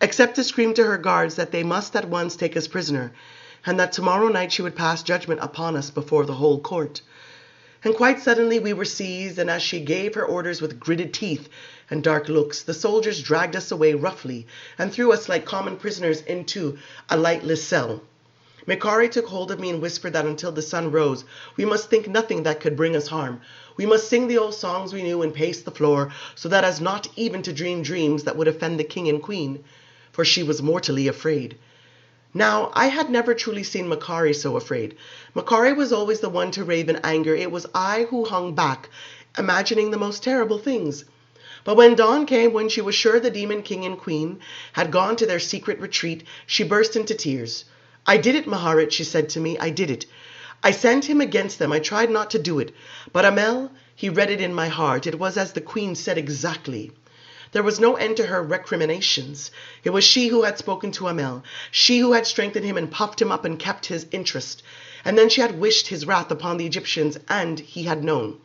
except to scream to her guards that they must at once take us prisoner, and that tomorrow night she would pass judgment upon us before the whole court. And quite suddenly we were seized, and as she gave her orders with gritted teeth and dark looks, the soldiers dragged us away roughly and threw us like common prisoners into a lightless cell. Maharet took hold of me and whispered that until the sun rose, we must think nothing that could bring us harm. We must sing the old songs we knew and pace the floor, so that as not even to dream dreams that would offend the king and queen, for she was mortally afraid. Now, I had never truly seen Maharet so afraid. Maharet was always the one to rave in anger. It was I who hung back, imagining the most terrible things. But when dawn came, when she was sure the demon king and queen had gone to their secret retreat, she burst into tears. "I did it, Maharet," she said to me. "I did it. I sent him against them. I tried not to do it. But Amel, he read it in my heart. It was as the queen said exactly." There was no end to her recriminations. It was she who had spoken to Amel, she who had strengthened him and puffed him up and kept his interest. And then she had wished his wrath upon the Egyptians, and he had known.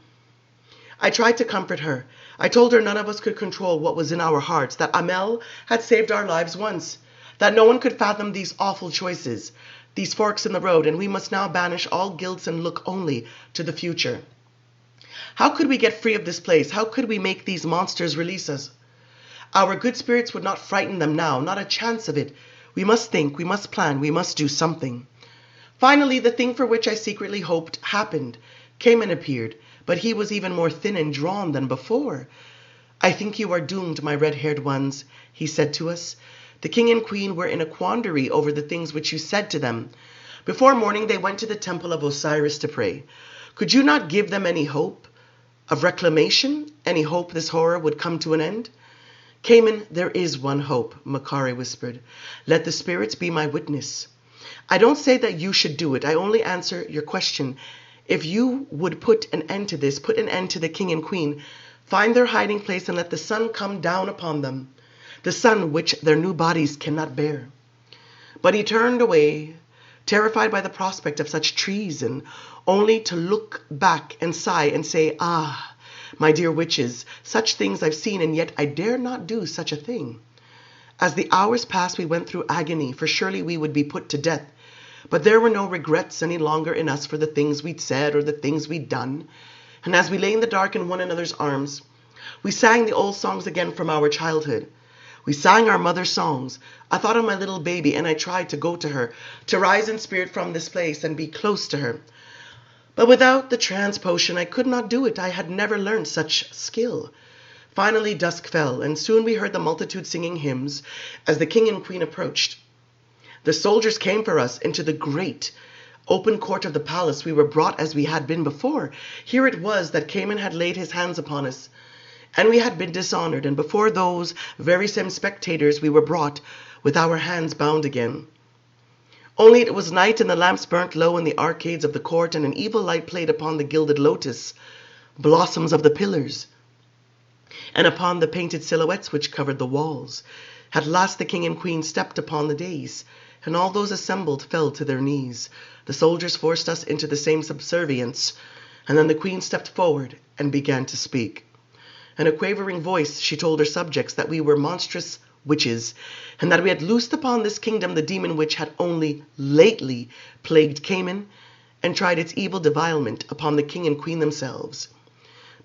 I tried to comfort her. I told her none of us could control what was in our hearts, that Amel had saved our lives once, that no one could fathom these awful choices, these forks in the road, and we must now banish all guilts and look only to the future. How could we get free of this place? How could we make these monsters release us? Our good spirits would not frighten them now, not a chance of it. We must think, we must plan, we must do something. Finally, the thing for which I secretly hoped happened. Khayman appeared, but he was even more thin and drawn than before. "I think you are doomed, my red-haired ones," he said to us. "The king and queen were in a quandary over the things which you said to them. Before morning they went to the temple of Osiris to pray. Could you not give them any hope of reclamation, any hope this horror would come to an end?" "Khayman, there is one hope," Maharet whispered. "Let the spirits be my witness. I don't say that you should do it. I only answer your question. If you would put an end to this, put an end to the king and queen, find their hiding place and let the sun come down upon them, the sun which their new bodies cannot bear." But he turned away, terrified by the prospect of such treason, only to look back and sigh and say, "Ah, my dear witches, such things I've seen, and yet I dare not do such a thing." As the hours passed, we went through agony, for surely we would be put to death. But there were no regrets any longer in us for the things we'd said or the things we'd done. And as we lay in the dark in one another's arms, we sang the old songs again from our childhood. We sang our mother's songs. I thought of my little baby, and I tried to go to her, to rise in spirit from this place and be close to her. But without the trance potion, I could not do it. I had never learned such skill. Finally, dusk fell, and soon we heard the multitude singing hymns as the king and queen approached. The soldiers came for us into the great open court of the palace. We were brought as we had been before. Here it was that Khayman had laid his hands upon us, and we had been dishonored, and before those very same spectators we were brought with our hands bound again. Only it was night, and the lamps burnt low in the arcades of the court, and an evil light played upon the gilded lotus blossoms of the pillars, and upon the painted silhouettes which covered the walls. At last the king and queen stepped upon the dais, and all those assembled fell to their knees. The soldiers forced us into the same subservience, and then the queen stepped forward and began to speak. In a quavering voice she told her subjects that we were monstrous witches, and that we had loosed upon this kingdom the demon which had only lately plagued Khayman, and tried its evil devilement upon the king and queen themselves.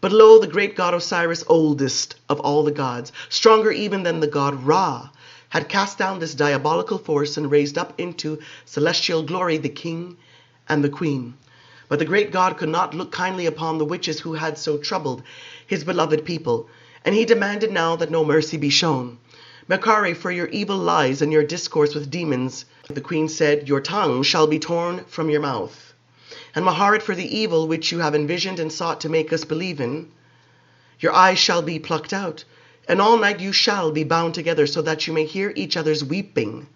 But lo, the great god Osiris, oldest of all the gods, stronger even than the god Ra, had cast down this diabolical force and raised up into celestial glory the king and the queen. But the great god could not look kindly upon the witches who had so troubled his beloved people, and he demanded now that no mercy be shown. Maharet, for your evil lies and your discourse with demons, the queen said, your tongue shall be torn from your mouth. And Maharet, for the evil which you have envisioned and sought to make us believe in, your eyes shall be plucked out, and all night you shall be bound together, so that you may hear each other's weeping,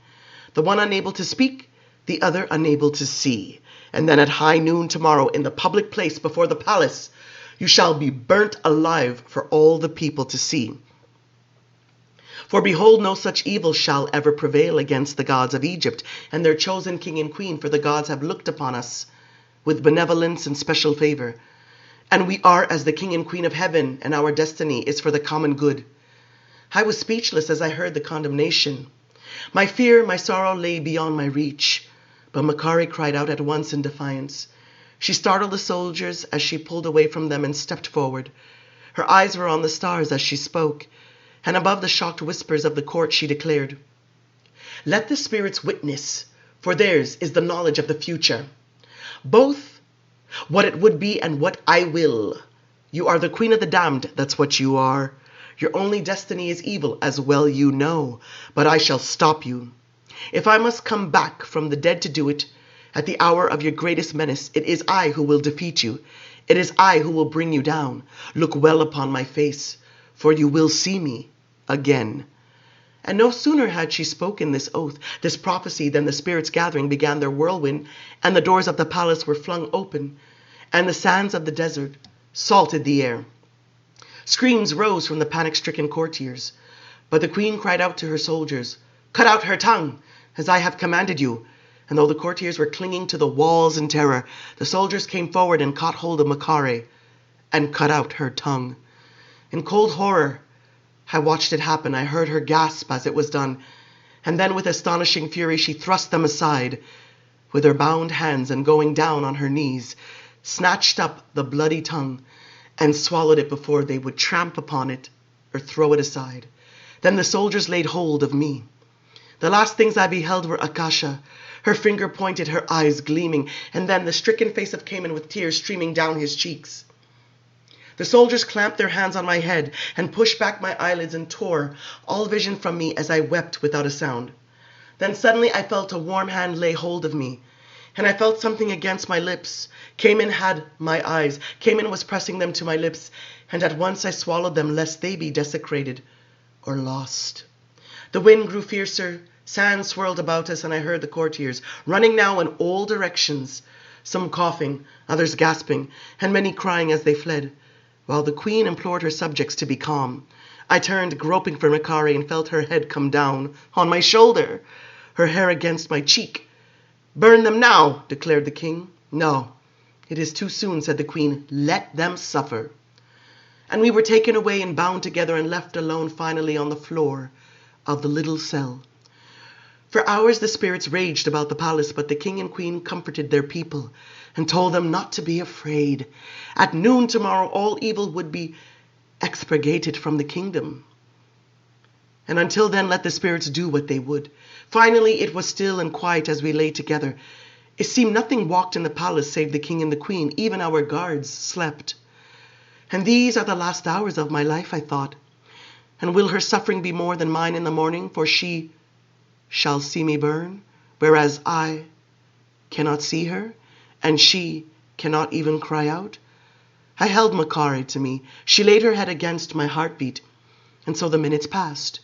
the one unable to speak, the other unable to see. And then at high noon tomorrow, in the public place before the palace, you shall be burnt alive for all the people to see. For behold, no such evil shall ever prevail against the gods of Egypt and their chosen king and queen, for the gods have looked upon us with benevolence and special favor. And we are as the king and queen of heaven, and our destiny is for the common good. I was speechless as I heard the condemnation. My fear, my sorrow lay beyond my reach. But Maharet cried out at once in defiance. She startled the soldiers as she pulled away from them and stepped forward. Her eyes were on the stars as she spoke, and above the shocked whispers of the court she declared, let the spirits witness, for theirs is the knowledge of the future, both what it would be and what I will. You are the queen of the damned, that's what you are. Your only destiny is evil, as well you know, but I shall stop you. If I must come back from the dead to do it, at the hour of your greatest menace, it is I who will defeat you. It is I who will bring you down. Look well upon my face, for you will see me again. And no sooner had she spoken this oath, this prophecy, than the spirits gathering began their whirlwind, and the doors of the palace were flung open, and the sands of the desert salted the air. Screams rose from the panic-stricken courtiers, but the queen cried out to her soldiers, cut out her tongue, as I have commanded you. And though the courtiers were clinging to the walls in terror, the soldiers came forward and caught hold of Maharet and cut out her tongue. In cold horror, I watched it happen. I heard her gasp as it was done, and then with astonishing fury she thrust them aside with her bound hands, and going down on her knees, snatched up the bloody tongue and swallowed it before they would tramp upon it or throw it aside. Then the soldiers laid hold of me. The last things I beheld were Akasha, her finger pointed, her eyes gleaming, and then the stricken face of Khayman with tears streaming down his cheeks. The soldiers clamped their hands on my head and pushed back my eyelids and tore all vision from me as I wept without a sound. Then suddenly I felt a warm hand lay hold of me, and I felt something against my lips. Khayman had my eyes. Khayman was pressing them to my lips, and at once I swallowed them lest they be desecrated or lost. The wind grew fiercer, sand swirled about us, and I heard the courtiers running now in all directions, some coughing, others gasping, and many crying as they fled, while the queen implored her subjects to be calm. I turned, groping for Maharet, and felt her head come down on my shoulder, her hair against my cheek. Burn them now, declared the king. No, it is too soon, said the queen. Let them suffer. And we were taken away and bound together and left alone finally on the floor of the little cell. For hours the spirits raged about the palace, but the king and queen comforted their people and told them not to be afraid. At noon tomorrow all evil would be expurgated from the kingdom. And until then let the spirits do what they would. Finally it was still and quiet as we lay together. It seemed nothing walked in the palace save the king and the queen. Even our guards slept. And these are the last hours of my life, I thought. And will her suffering be more than mine in the morning? For she shall see me burn whereas I cannot see her, and she cannot even cry out? I held Maharet to me. She laid her head against my heartbeat, and so the minutes passed.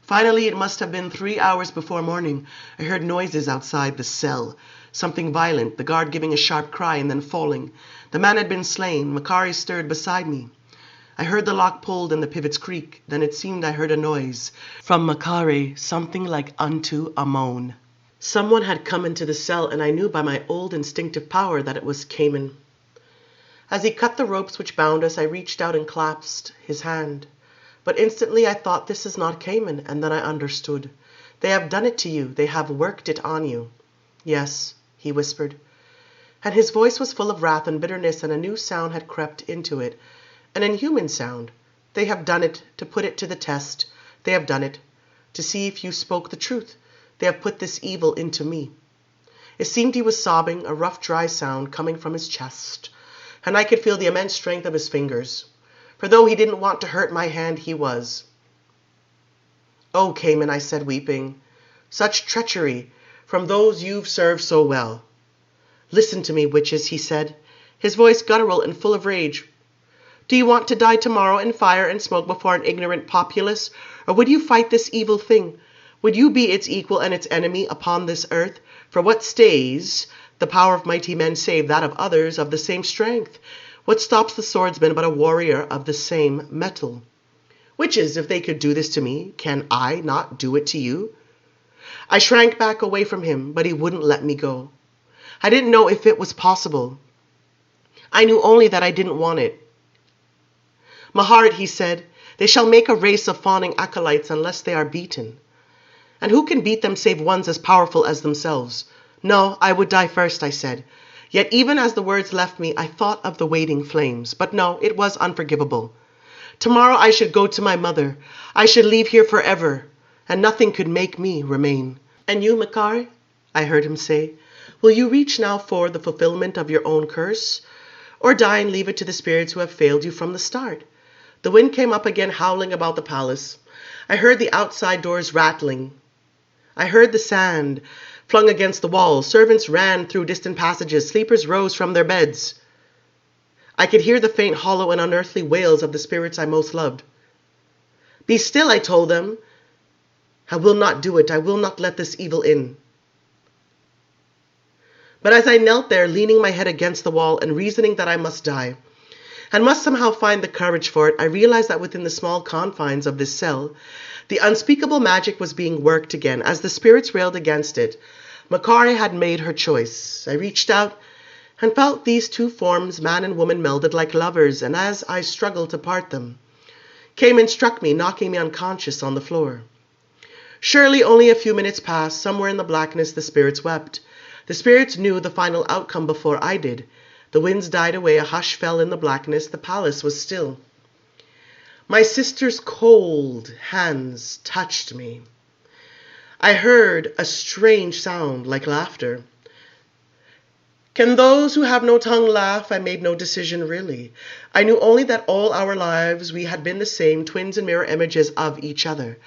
Finally, it must have been 3 hours before morning. I heard noises outside the cell. Something violent, the guard giving a sharp cry and then falling. The man had been slain. Maharet stirred beside me. I heard the lock pulled and the pivots creak. Then it seemed I heard a noise. From Maharet, something like unto a moan. Someone had come into the cell, and I knew by my old instinctive power that it was Khayman. As he cut the ropes which bound us, I reached out and clasped his hand. But instantly I thought, this is not Khayman, and then I understood. They have done it to you. They have worked it on you. Yes, he whispered. And his voice was full of wrath and bitterness, and a new sound had crept into it. An inhuman sound. They have done it to put it to the test. They have done it to see if you spoke the truth. They have put this evil into me. It seemed he was sobbing, a rough, dry sound coming from his chest, and I could feel the immense strength of his fingers. For though he didn't want to hurt my hand, he was. Oh, Khayman, I said, weeping, such treachery from those you've served so well. Listen to me, witches, he said, his voice guttural and full of rage. Do you want to die tomorrow in fire and smoke before an ignorant populace, or would you fight this evil thing? Would you be its equal and its enemy upon this earth? For what stays the power of mighty men save that of others of the same strength? What stops the swordsman but a warrior of the same metal? Witches, if they could do this to me, can I not do it to you? I shrank back away from him, but he wouldn't let me go. I didn't know if it was possible. I knew only that I didn't want it. Maharet, he said, they shall make a race of fawning acolytes unless they are beaten. And who can beat them save ones as powerful as themselves? No, I would die first, I said. Yet even as the words left me, I thought of the waiting flames. But no, it was unforgivable. Tomorrow I should go to my mother. I should leave here forever, and nothing could make me remain. And you, Maharet? I heard him say, will you reach now for the fulfillment of your own curse, or die and leave it to the spirits who have failed you from the start? The wind came up again, howling about the palace. I heard the outside doors rattling. I heard the sand flung against the walls. Servants ran through distant passages. Sleepers rose from their beds. I could hear the faint, hollow, and unearthly wails of the spirits I most loved. Be still, I told them. I will not do it. I will not let this evil in. But as I knelt there, leaning my head against the wall and reasoning that I must die, and must somehow find the courage for it, I realized that within the small confines of this cell, the unspeakable magic was being worked again. As the spirits railed against it, Maharet had made her choice. I reached out and felt these two forms, man and woman, melded like lovers, and as I struggled to part them, Khayman struck me, knocking me unconscious on the floor. Surely only a few minutes passed. Somewhere in the blackness the spirits wept. The spirits knew the final outcome before I did. The winds died away, a hush fell in the blackness, the palace was still. My sister's cold hands touched me. I heard a strange sound like laughter. Can those who have no tongue laugh? I made no decision really. I knew only that all our lives we had been the same, twins and mirror images of each other.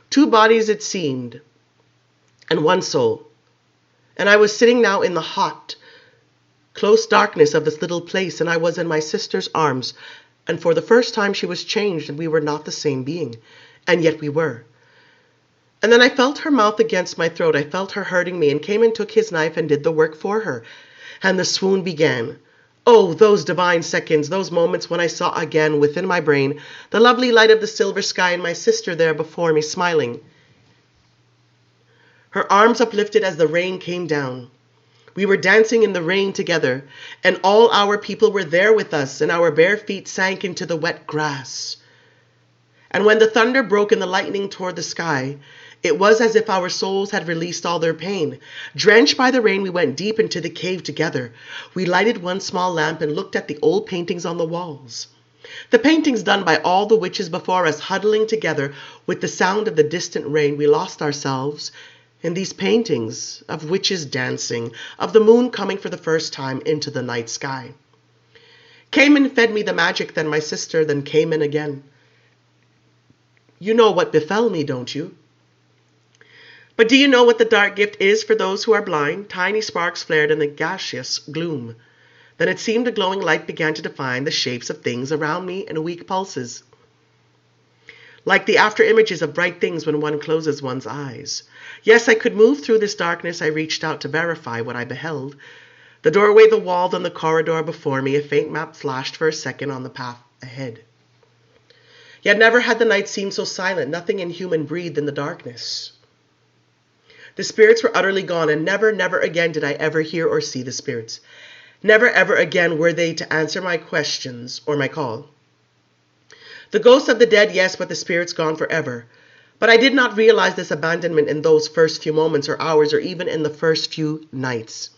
Two bodies it seemed, and one soul. And I was sitting now in the hot, close darkness of this little place, and I was in my sister's arms, and for the first time she was changed, and we were not the same being, and yet we were. And then I felt her mouth against my throat. I felt her hurting me, and Khayman took his knife and did the work for her, and the swoon began. Oh, those divine seconds, those moments when I saw again within my brain the lovely light of the silver sky and my sister there before me, smiling. Her arms uplifted as the rain came down. We were dancing in the rain together, and all our people were there with us, and our bare feet sank into the wet grass. And when the thunder broke and the lightning tore the sky, it was as if our souls had released all their pain. Drenched by the rain, we went deep into the cave together. We lighted one small lamp and looked at the old paintings on the walls. The paintings done by all the witches before us, huddling together with the sound of the distant rain. We lost ourselves in these paintings of witches dancing, of the moon coming for the first time into the night sky. Khayman fed me the magic, then my sister, then Khayman again. You know what befell me, don't you? But do you know what the dark gift is for those who are blind? Tiny sparks flared in the gaseous gloom. Then it seemed a glowing light began to define the shapes of things around me in weak pulses, like the after images of bright things when one closes one's eyes. Yes, I could move through this darkness. I reached out to verify what I beheld. The doorway, the wall, and the corridor before me, a faint map flashed for a second on the path ahead. Yet never had the night seemed so silent. Nothing inhuman breathed in the darkness. The spirits were utterly gone, and never, never again did I ever hear or see the spirits. Never, ever again were they to answer my questions or my call. The ghosts of the dead, yes, but the spirits gone forever. But I did not realize this abandonment in those first few moments or hours or even in the first few nights.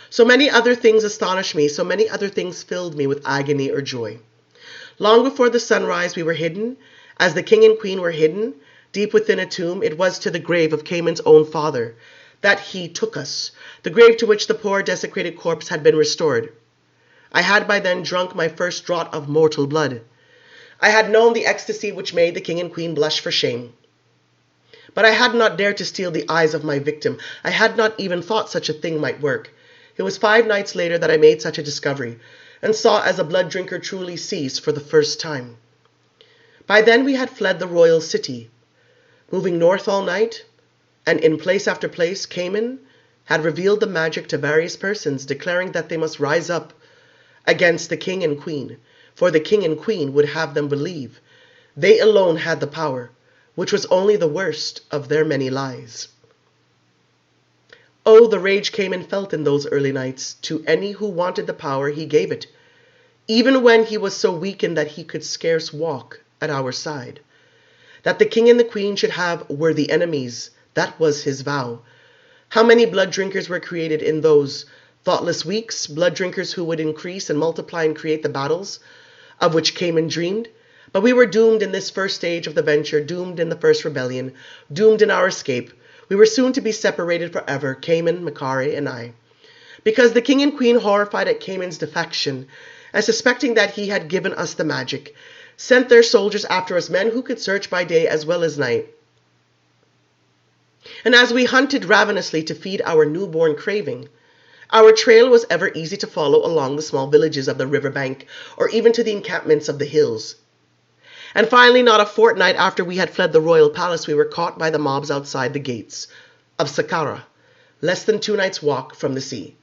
So many other things astonished me, so many other things filled me with agony or joy. Long before the sunrise we were hidden, as the king and queen were hidden, deep within a tomb. It was to the grave of Khayman's own father that he took us, the grave to which the poor desecrated corpse had been restored. I had by then drunk my first draught of mortal blood. I had known the ecstasy which made the king and queen blush for shame. But I had not dared to steal the eyes of my victim. I had not even thought such a thing might work. It was 5 nights later that I made such a discovery, and saw as a blood drinker truly sees for the first time. By then we had fled the royal city. Moving north all night, and in place after place, Khayman had revealed the magic to various persons, declaring that they must rise up against the king and queen, for the king and queen would have them believe they alone had the power, which was only the worst of their many lies. Oh, the rage Khayman felt in those early nights. To any who wanted the power, he gave it, even when he was so weakened that he could scarce walk at our side. That the king and the queen should have worthy enemies, that was his vow. How many blood drinkers were created in those thoughtless weeks, blood drinkers who would increase and multiply and create the battles of which Khayman dreamed? But we were doomed in this first stage of the venture, doomed in the first rebellion, doomed in our escape. We were soon to be separated forever, Khayman, Maharet, and I. Because the king and queen, horrified at Khayman's defection, and suspecting that he had given us the magic, sent their soldiers after us, men who could search by day as well as night. And as we hunted ravenously to feed our newborn craving, our trail was ever easy to follow along the small villages of the river bank, or even to the encampments of the hills. And finally, not a fortnight after we had fled the royal palace, we were caught by the mobs outside the gates of Saqqara, less than 2 nights' walk from the sea.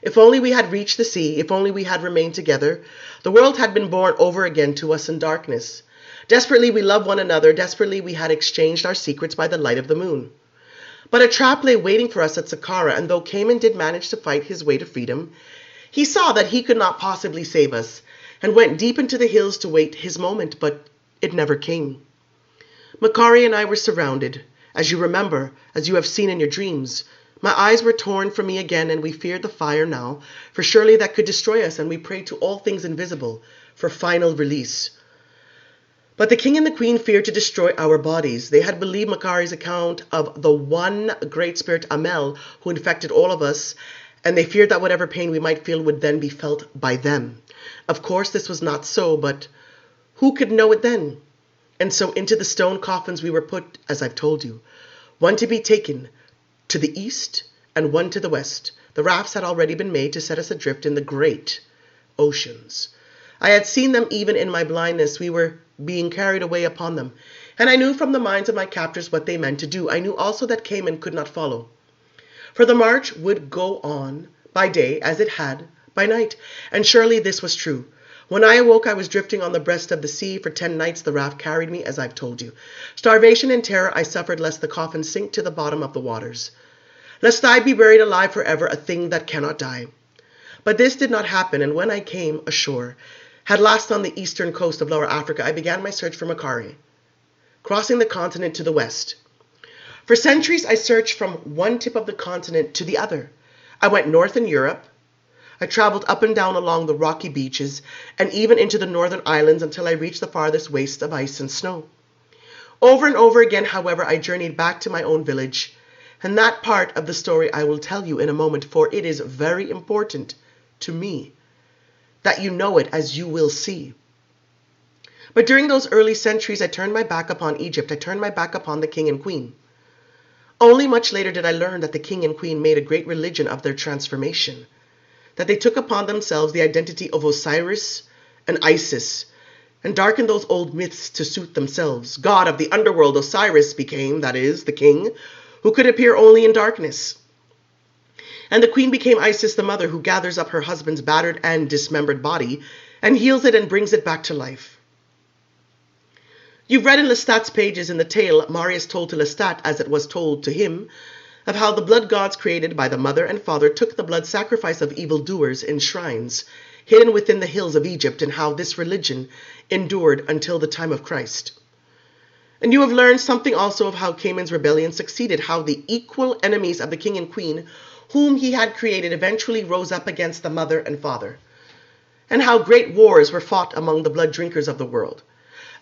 If only we had reached the sea, if only we had remained together, the world had been born over again to us in darkness. Desperately we loved one another, desperately we had exchanged our secrets by the light of the moon. But a trap lay waiting for us at Saqqara, and though Khayman did manage to fight his way to freedom, he saw that he could not possibly save us, and went deep into the hills to wait his moment, but it never came. Maharet and I were surrounded, as you remember, as you have seen in your dreams. My eyes were torn from me again, and we feared the fire now, for surely that could destroy us, and we prayed to all things invisible for final release. But the king and the queen feared to destroy our bodies. They had believed Maharet's account of the one great spirit Amel who infected all of us, and they feared that whatever pain we might feel would then be felt by them. Of course, this was not so, but who could know it then? And so into the stone coffins we were put, as I've told you, one to be taken to the east and one to the west. The rafts had already been made to set us adrift in the great oceans. I had seen them even in my blindness. We were being carried away upon them, and I knew from the minds of my captors what they meant to do. I knew also that Khayman could not follow, for the march would go on by day as it had by night, and surely this was true. When I awoke, I was drifting on the breast of the sea. For 10 nights the raft carried me, as I've told you. Starvation and terror I suffered, lest the coffin sink to the bottom of the waters, lest I be buried alive forever, a thing that cannot die. But this did not happen, and when I came ashore, had last on the eastern coast of Lower Africa, I began my search for Maharet, crossing the continent to the west. For centuries I searched from one tip of the continent to the other. I went north in Europe. I traveled up and down along the rocky beaches, and even into the northern islands until I reached the farthest wastes of ice and snow. Over and over again, however, I journeyed back to my own village, and that part of the story I will tell you in a moment, for it is very important to me that you know it, as you will see. But during those early centuries, I turned my back upon Egypt. I turned my back upon the king and queen. Only much later did I learn that the king and queen made a great religion of their transformation, that they took upon themselves the identity of Osiris and Isis, and darkened those old myths to suit themselves. God of the underworld, Osiris became, that is, the king, who could appear only in darkness. And the queen became Isis the mother, who gathers up her husband's battered and dismembered body and heals it and brings it back to life. You've read in Lestat's pages in the tale Marius told to Lestat, as it was told to him, of how the blood gods created by the mother and father took the blood sacrifice of evildoers in shrines hidden within the hills of Egypt, and how this religion endured until the time of Christ. And you have learned something also of how Khayman's rebellion succeeded, how the equal enemies of the king and queen whom he had created eventually rose up against the mother and father, and how great wars were fought among the blood drinkers of the world.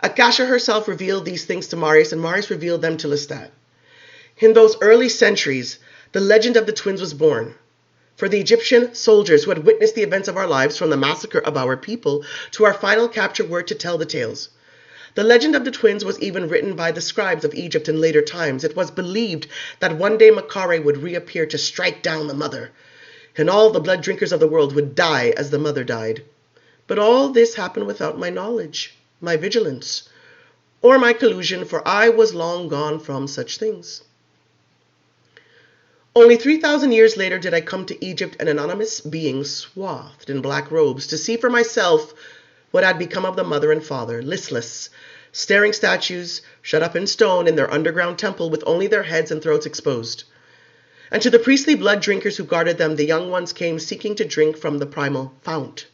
Akasha herself revealed these things to Marius, and Marius revealed them to Lestat. In those early centuries, the legend of the twins was born. For the Egyptian soldiers who had witnessed the events of our lives, from the massacre of our people to our final capture, were to tell the tales. The legend of the twins was even written by the scribes of Egypt in later times. It was believed that one day Maharet would reappear to strike down the mother, and all the blood drinkers of the world would die as the mother died. But all this happened without my knowledge, my vigilance, or my collusion, for I was long gone from such things. Only 3,000 years later did I come to Egypt, an anonymous being swathed in black robes, to see for myself what had become of the mother and father, listless, staring statues, shut up in stone in their underground temple with only their heads and throats exposed. And to the priestly blood drinkers who guarded them, the young ones came seeking to drink from the primal fount.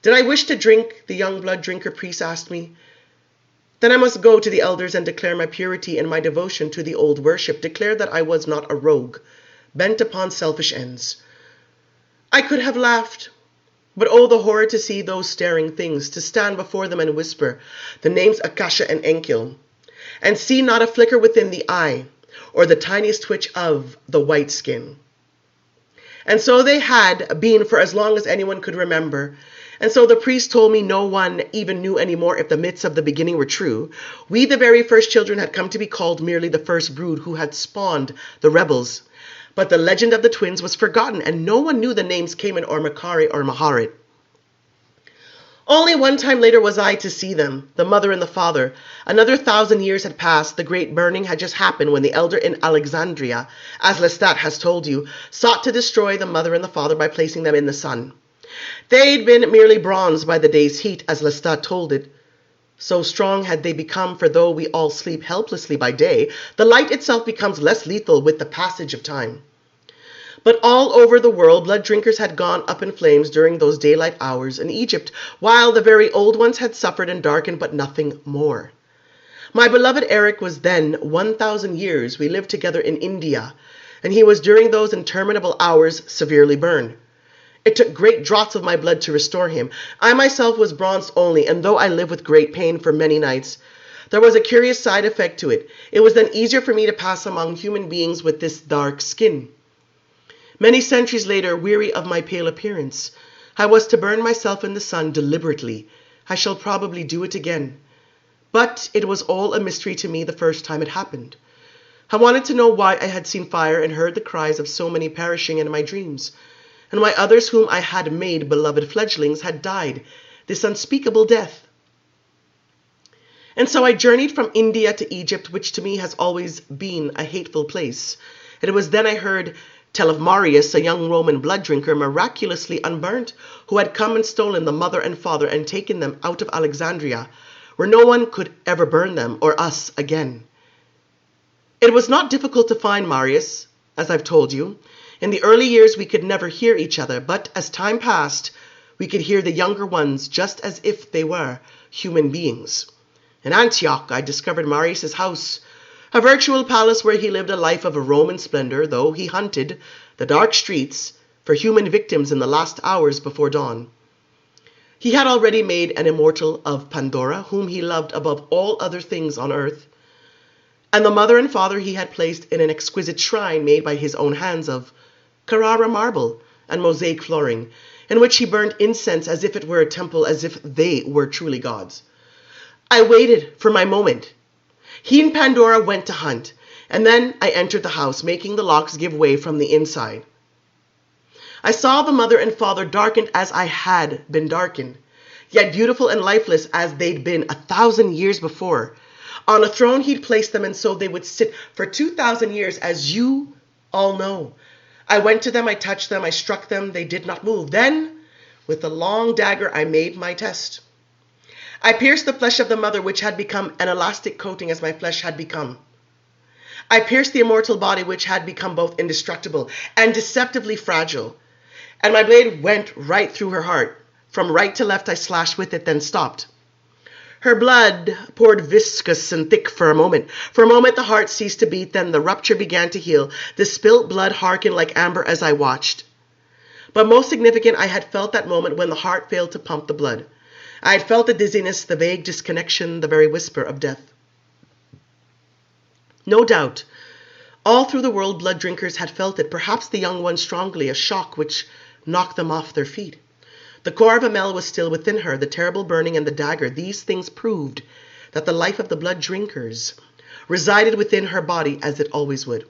Did I wish to drink? The young blood drinker priest asked me. Then I must go to the elders and declare my purity and my devotion to the old worship, declare that I was not a rogue, bent upon selfish ends. I could have laughed, but oh, the horror to see those staring things, to stand before them and whisper the names Akasha and Enkil, and see not a flicker within the eye, or the tiniest twitch of the white skin. And so they had been for as long as anyone could remember. And so the priest told me no one even knew anymore if the myths of the beginning were true. We, the very first children, had come to be called merely the first brood who had spawned the rebels. But the legend of the twins was forgotten, and no one knew the names Khayman or Maharet or Maharet. Only one time later was I to see them, the mother and the father. Another 1,000 years had passed. The great burning had just happened when the elder in Alexandria, as Lestat has told you, sought to destroy the mother and the father by placing them in the sun. They'd been merely bronzed by the day's heat, as Lestat told it. So strong had they become, for though we all sleep helplessly by day, the light itself becomes less lethal with the passage of time. But all over the world, blood drinkers had gone up in flames during those daylight hours in Egypt, while the very old ones had suffered and darkened, but nothing more. My beloved Eric was then 1,000 years. We lived together in India, and he was during those interminable hours severely burned. It took great draughts of my blood to restore him. I myself was bronzed only, and though I lived with great pain for many nights, there was a curious side effect to it. It was then easier for me to pass among human beings with this dark skin. Many centuries later, weary of my pale appearance, I was to burn myself in the sun deliberately. I shall probably do it again. But it was all a mystery to me the first time it happened. I wanted to know why I had seen fire and heard the cries of so many perishing in my dreams, and why others whom I had made beloved fledglings had died this unspeakable death. And so I journeyed from India to Egypt, which to me has always been a hateful place. And it was then I heard tell of Marius, a young Roman blood drinker, miraculously unburnt, who had come and stolen the mother and father and taken them out of Alexandria, where no one could ever burn them or us again. It was not difficult to find Marius, as I've told you. In the early years, we could never hear each other, but as time passed, we could hear the younger ones just as if they were human beings. In Antioch, I discovered Marius' house, a virtual palace where he lived a life of Roman splendor, though he hunted the dark streets for human victims in the last hours before dawn. He had already made an immortal of Pandora, whom he loved above all other things on earth, and the mother and father he had placed in an exquisite shrine made by his own hands of Carrara marble and mosaic flooring, in which he burned incense as if it were a temple, as if they were truly gods. I waited for my moment. He and Pandora went to hunt, And then I entered the house, making the locks give way from the inside. I saw the mother and father darkened as I had been darkened, yet beautiful and lifeless as they'd been 1,000 years before. On a throne he'd placed them, and so they would sit for 2,000 years, as you all know. I went to them, I touched them, I struck them, they did not move. Then, with the long dagger, I made my test. I pierced the flesh of the mother, which had become an elastic coating as my flesh had become. I pierced the immortal body, which had become both indestructible and deceptively fragile. And my blade went right through her heart. From right to left I slashed with it, then stopped. Her blood poured viscous and thick for a moment. For a moment the heart ceased to beat, then the rupture began to heal. The spilt blood harkened like amber as I watched. But most significant, I had felt that moment when the heart failed to pump the blood. I had felt the dizziness, the vague disconnection, the very whisper of death. No doubt, all through the world blood drinkers had felt it, perhaps the young ones strongly, a shock which knocked them off their feet. The core of Amel was still within her, the terrible burning and the dagger. These things proved that the life of the blood drinkers resided within her body, as it always would.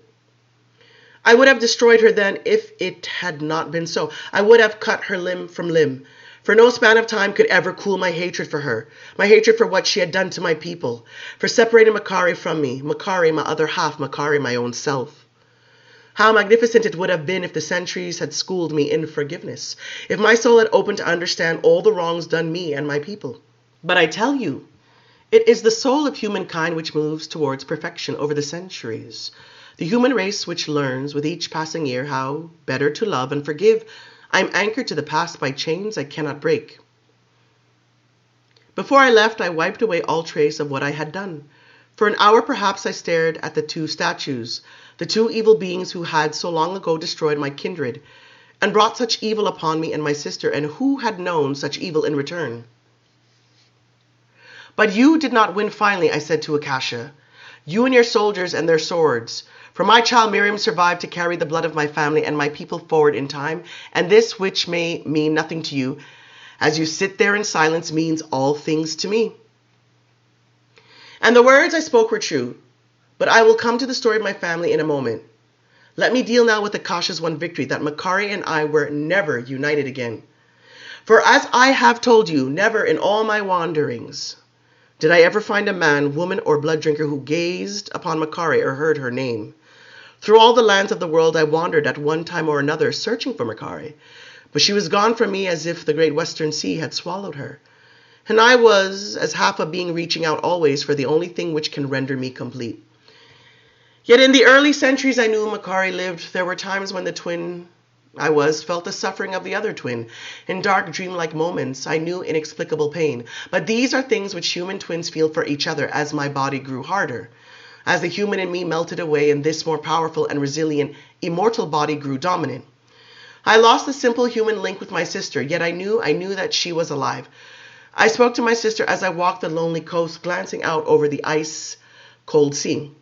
I would have destroyed her then if it had not been so. I would have cut her limb from limb, for no span of time could ever cool my hatred for her, my hatred for what she had done to my people, for separating Maharet from me, Maharet my other half, Maharet my own self. How magnificent it would have been if the centuries had schooled me in forgiveness, if my soul had opened to understand all the wrongs done me and my people. But I tell you, it is the soul of humankind which moves towards perfection over the centuries, the human race which learns with each passing year how better to love and forgive. I am anchored to the past by chains I cannot break. Before I left, I wiped away all trace of what I had done. For an hour perhaps I stared at the two statues, the two evil beings who had so long ago destroyed my kindred, and brought such evil upon me and my sister, and who had known such evil in return. But you did not win finally, I said to Akasha. You and your soldiers and their swords. For my child Miriam survived to carry the blood of my family and my people forward in time, and this, which may mean nothing to you, as you sit there in silence, means all things to me. And the words I spoke were true, but I will come to the story of my family in a moment. Let me deal now with Akasha's one victory, that Maharet and I were never united again. For as I have told you, never in all my wanderings did I ever find a man, woman, or blood drinker who gazed upon Maharet or heard her name. Through all the lands of the world I wandered at one time or another, searching for Maharet, but she was gone from me as if the great western sea had swallowed her. And I was as half a being reaching out always for the only thing which can render me complete. Yet in the early centuries I knew Maharet lived. There were times when the twin I was felt the suffering of the other twin. In dark dreamlike moments I knew inexplicable pain. But these are things which human twins feel for each other as my body grew harder, as the human in me melted away and this more powerful and resilient, immortal body grew dominant. I lost the simple human link with my sister, yet I knew that she was alive. I spoke to my sister as I walked the lonely coast, glancing out over the ice-cold sea.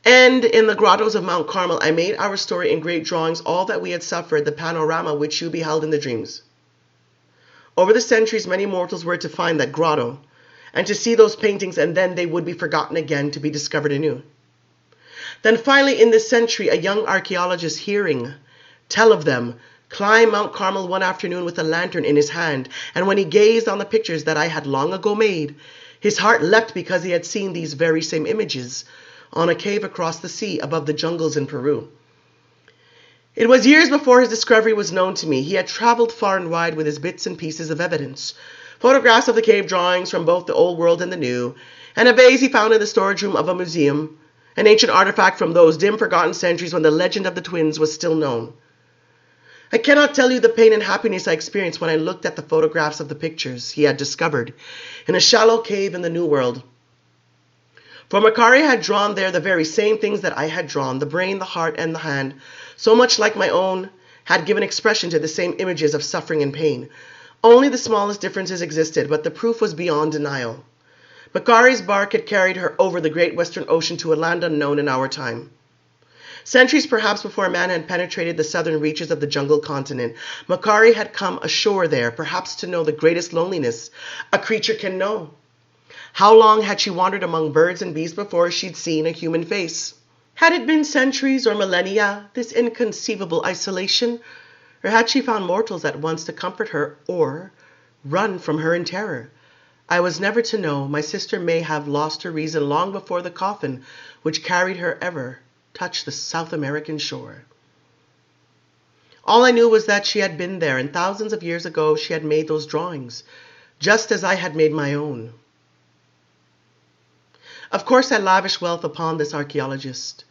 And in the grottos of Mount Carmel, I made our story in great drawings, all that we had suffered, the panorama which you beheld in the dreams. Over the centuries, many mortals were to find that grotto, and to see those paintings, and then they would be forgotten again, to be discovered anew. Then finally, in this century, a young archaeologist, hearing tell of them, climbed Mount Carmel one afternoon with a lantern in his hand, and when he gazed on the pictures that I had long ago made, his heart leapt because he had seen these very same images on a cave across the sea above the jungles in Peru. It was years before his discovery was known to me. He had traveled far and wide with his bits and pieces of evidence, photographs of the cave drawings from both the old world and the new, and a vase he found in the storage room of a museum, an ancient artifact from those dim forgotten centuries when the legend of the twins was still known. I cannot tell you the pain and happiness I experienced when I looked at the photographs of the pictures he had discovered in a shallow cave in the New World. For Maharet had drawn there the very same things that I had drawn, the brain, the heart, and the hand, so much like my own, had given expression to the same images of suffering and pain. Only the smallest differences existed, but the proof was beyond denial. Maharet's bark had carried her over the great western ocean to a land unknown in our time. Centuries perhaps before man had penetrated the southern reaches of the jungle continent, Maharet had come ashore there, perhaps to know the greatest loneliness a creature can know. How long had she wandered among birds and beasts before she'd seen a human face? Had it been centuries or millennia, this inconceivable isolation, or had she found mortals at once to comfort her or run from her in terror? I was never to know. My sister may have lost her reason long before the coffin which carried her ever touched the South American shore. All I knew was that she had been there, and thousands of years ago she had made those drawings, just as I had made my own. Of course, I lavished wealth upon this archaeologist.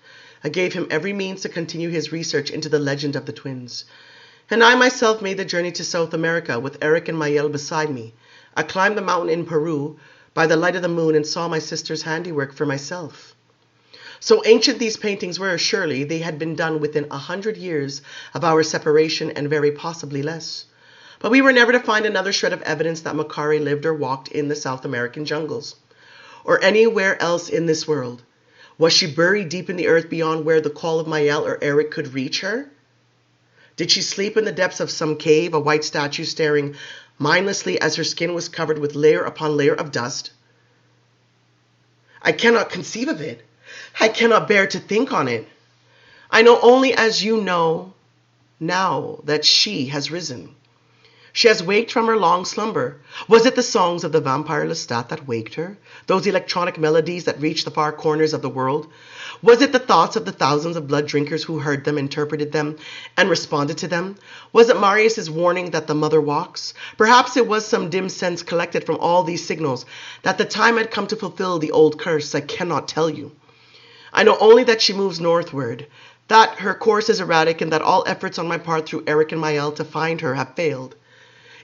I gave him every means to continue his research into the legend of the twins. And I myself made the journey to South America with Eric and Mayel beside me. I climbed the mountain in Peru by the light of the moon and saw my sister's handiwork for myself. So ancient these paintings were, surely they had been done within 100 years of our separation and very possibly less. But we were never to find another shred of evidence that Maharet lived or walked in the South American jungles, or anywhere else in this world. Was she buried deep in the earth beyond where the call of Mayel or Eric could reach her? Did she sleep in the depths of some cave, a white statue staring mindlessly as her skin was covered with layer upon layer of dust? I cannot conceive of it. I cannot bear to think on it. I know only as you know now that she has risen. She has waked from her long slumber. Was it the songs of the vampire Lestat that waked her? Those electronic melodies that reached the far corners of the world? Was it the thoughts of the thousands of blood drinkers who heard them, interpreted them, and responded to them? Was it Marius' warning that the mother walks? Perhaps it was some dim sense collected from all these signals that the time had come to fulfill the old curse. I cannot tell you. I know only that she moves northward, that her course is erratic, and that all efforts on my part through Eric and Mayel to find her have failed.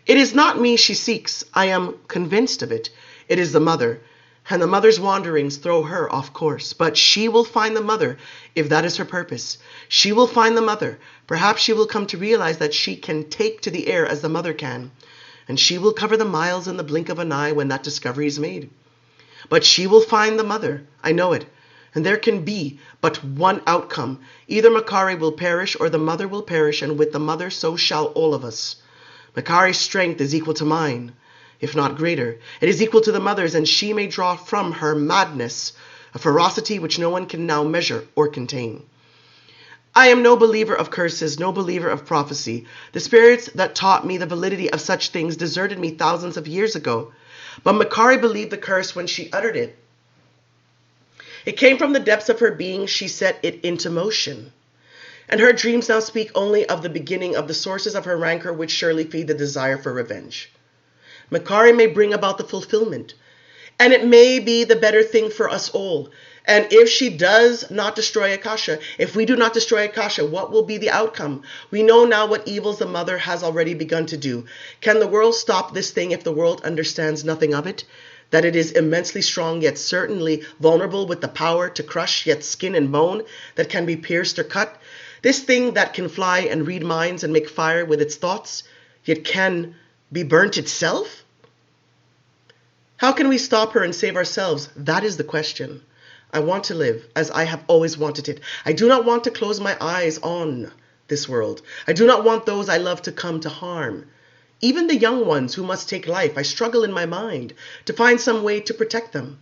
It is not me she seeks. I am convinced of it. It is the mother, and the mother's wanderings throw her off course. But she will find the mother, if that is her purpose. She will find the mother. Perhaps she will come to realize that she can take to the air as the mother can, and she will cover the miles in the blink of an eye when that discovery is made. But she will find the mother. I know it. And there can be but one outcome. Either Maharet will perish or the mother will perish, and with the mother so shall all of us. Maharet's strength is equal to mine, if not greater. It is equal to the mother's, and she may draw from her madness a ferocity which no one can now measure or contain. I am no believer of curses, no believer of prophecy. The spirits that taught me the validity of such things deserted me thousands of years ago. But Maharet believed the curse when she uttered it. It came from the depths of her being. She set it into motion. And her dreams now speak only of the beginning of the sources of her rancor, which surely feed the desire for revenge. Maharet may bring about the fulfillment, and it may be the better thing for us all. And if she does not destroy Akasha, if we do not destroy Akasha, what will be the outcome? We know now what evils the mother has already begun to do. Can the world stop this thing if the world understands nothing of it? That it is immensely strong, yet certainly vulnerable, with the power to crush, yet skin and bone, that can be pierced or cut? This thing that can fly and read minds and make fire with its thoughts, yet can be burnt itself? How can we stop her and save ourselves? That is the question. I want to live as I have always wanted it. I do not want to close my eyes on this world. I do not want those I love to come to harm. Even the young ones who must take life, I struggle in my mind to find some way to protect them.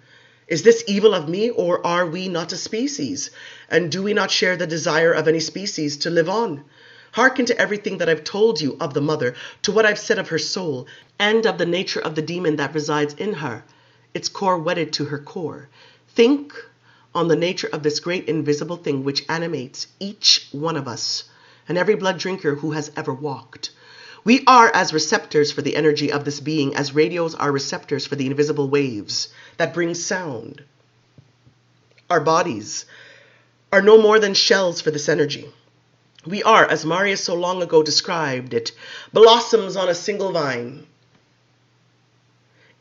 Is this evil of me, or are we not a species? And do we not share the desire of any species to live on? Hearken to everything that I've told you of the mother, to what I've said of her soul, and of the nature of the demon that resides in her, its core wedded to her core. Think on the nature of this great invisible thing which animates each one of us, and every blood drinker who has ever walked. We are as receptors for the energy of this being, as radios are receptors for the invisible waves that bring sound. Our bodies are no more than shells for this energy. We are, as Marius so long ago described it, blossoms on a single vine.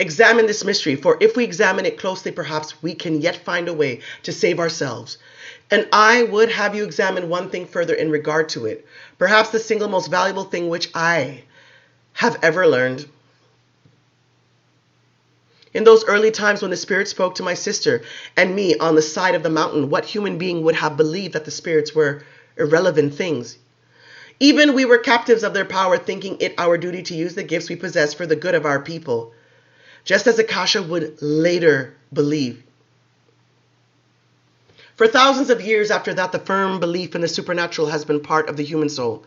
Examine this mystery, for if we examine it closely, perhaps we can yet find a way to save ourselves. And I would have you examine one thing further in regard to it, perhaps the single most valuable thing which I have ever learned. In those early times when the spirit spoke to my sister and me on the side of the mountain, what human being would have believed that the spirits were irrelevant things? Even we were captives of their power, thinking it our duty to use the gifts we possess for the good of our people, just as Akasha would later believe. For thousands of years after that, the firm belief in the supernatural has been part of the human soul.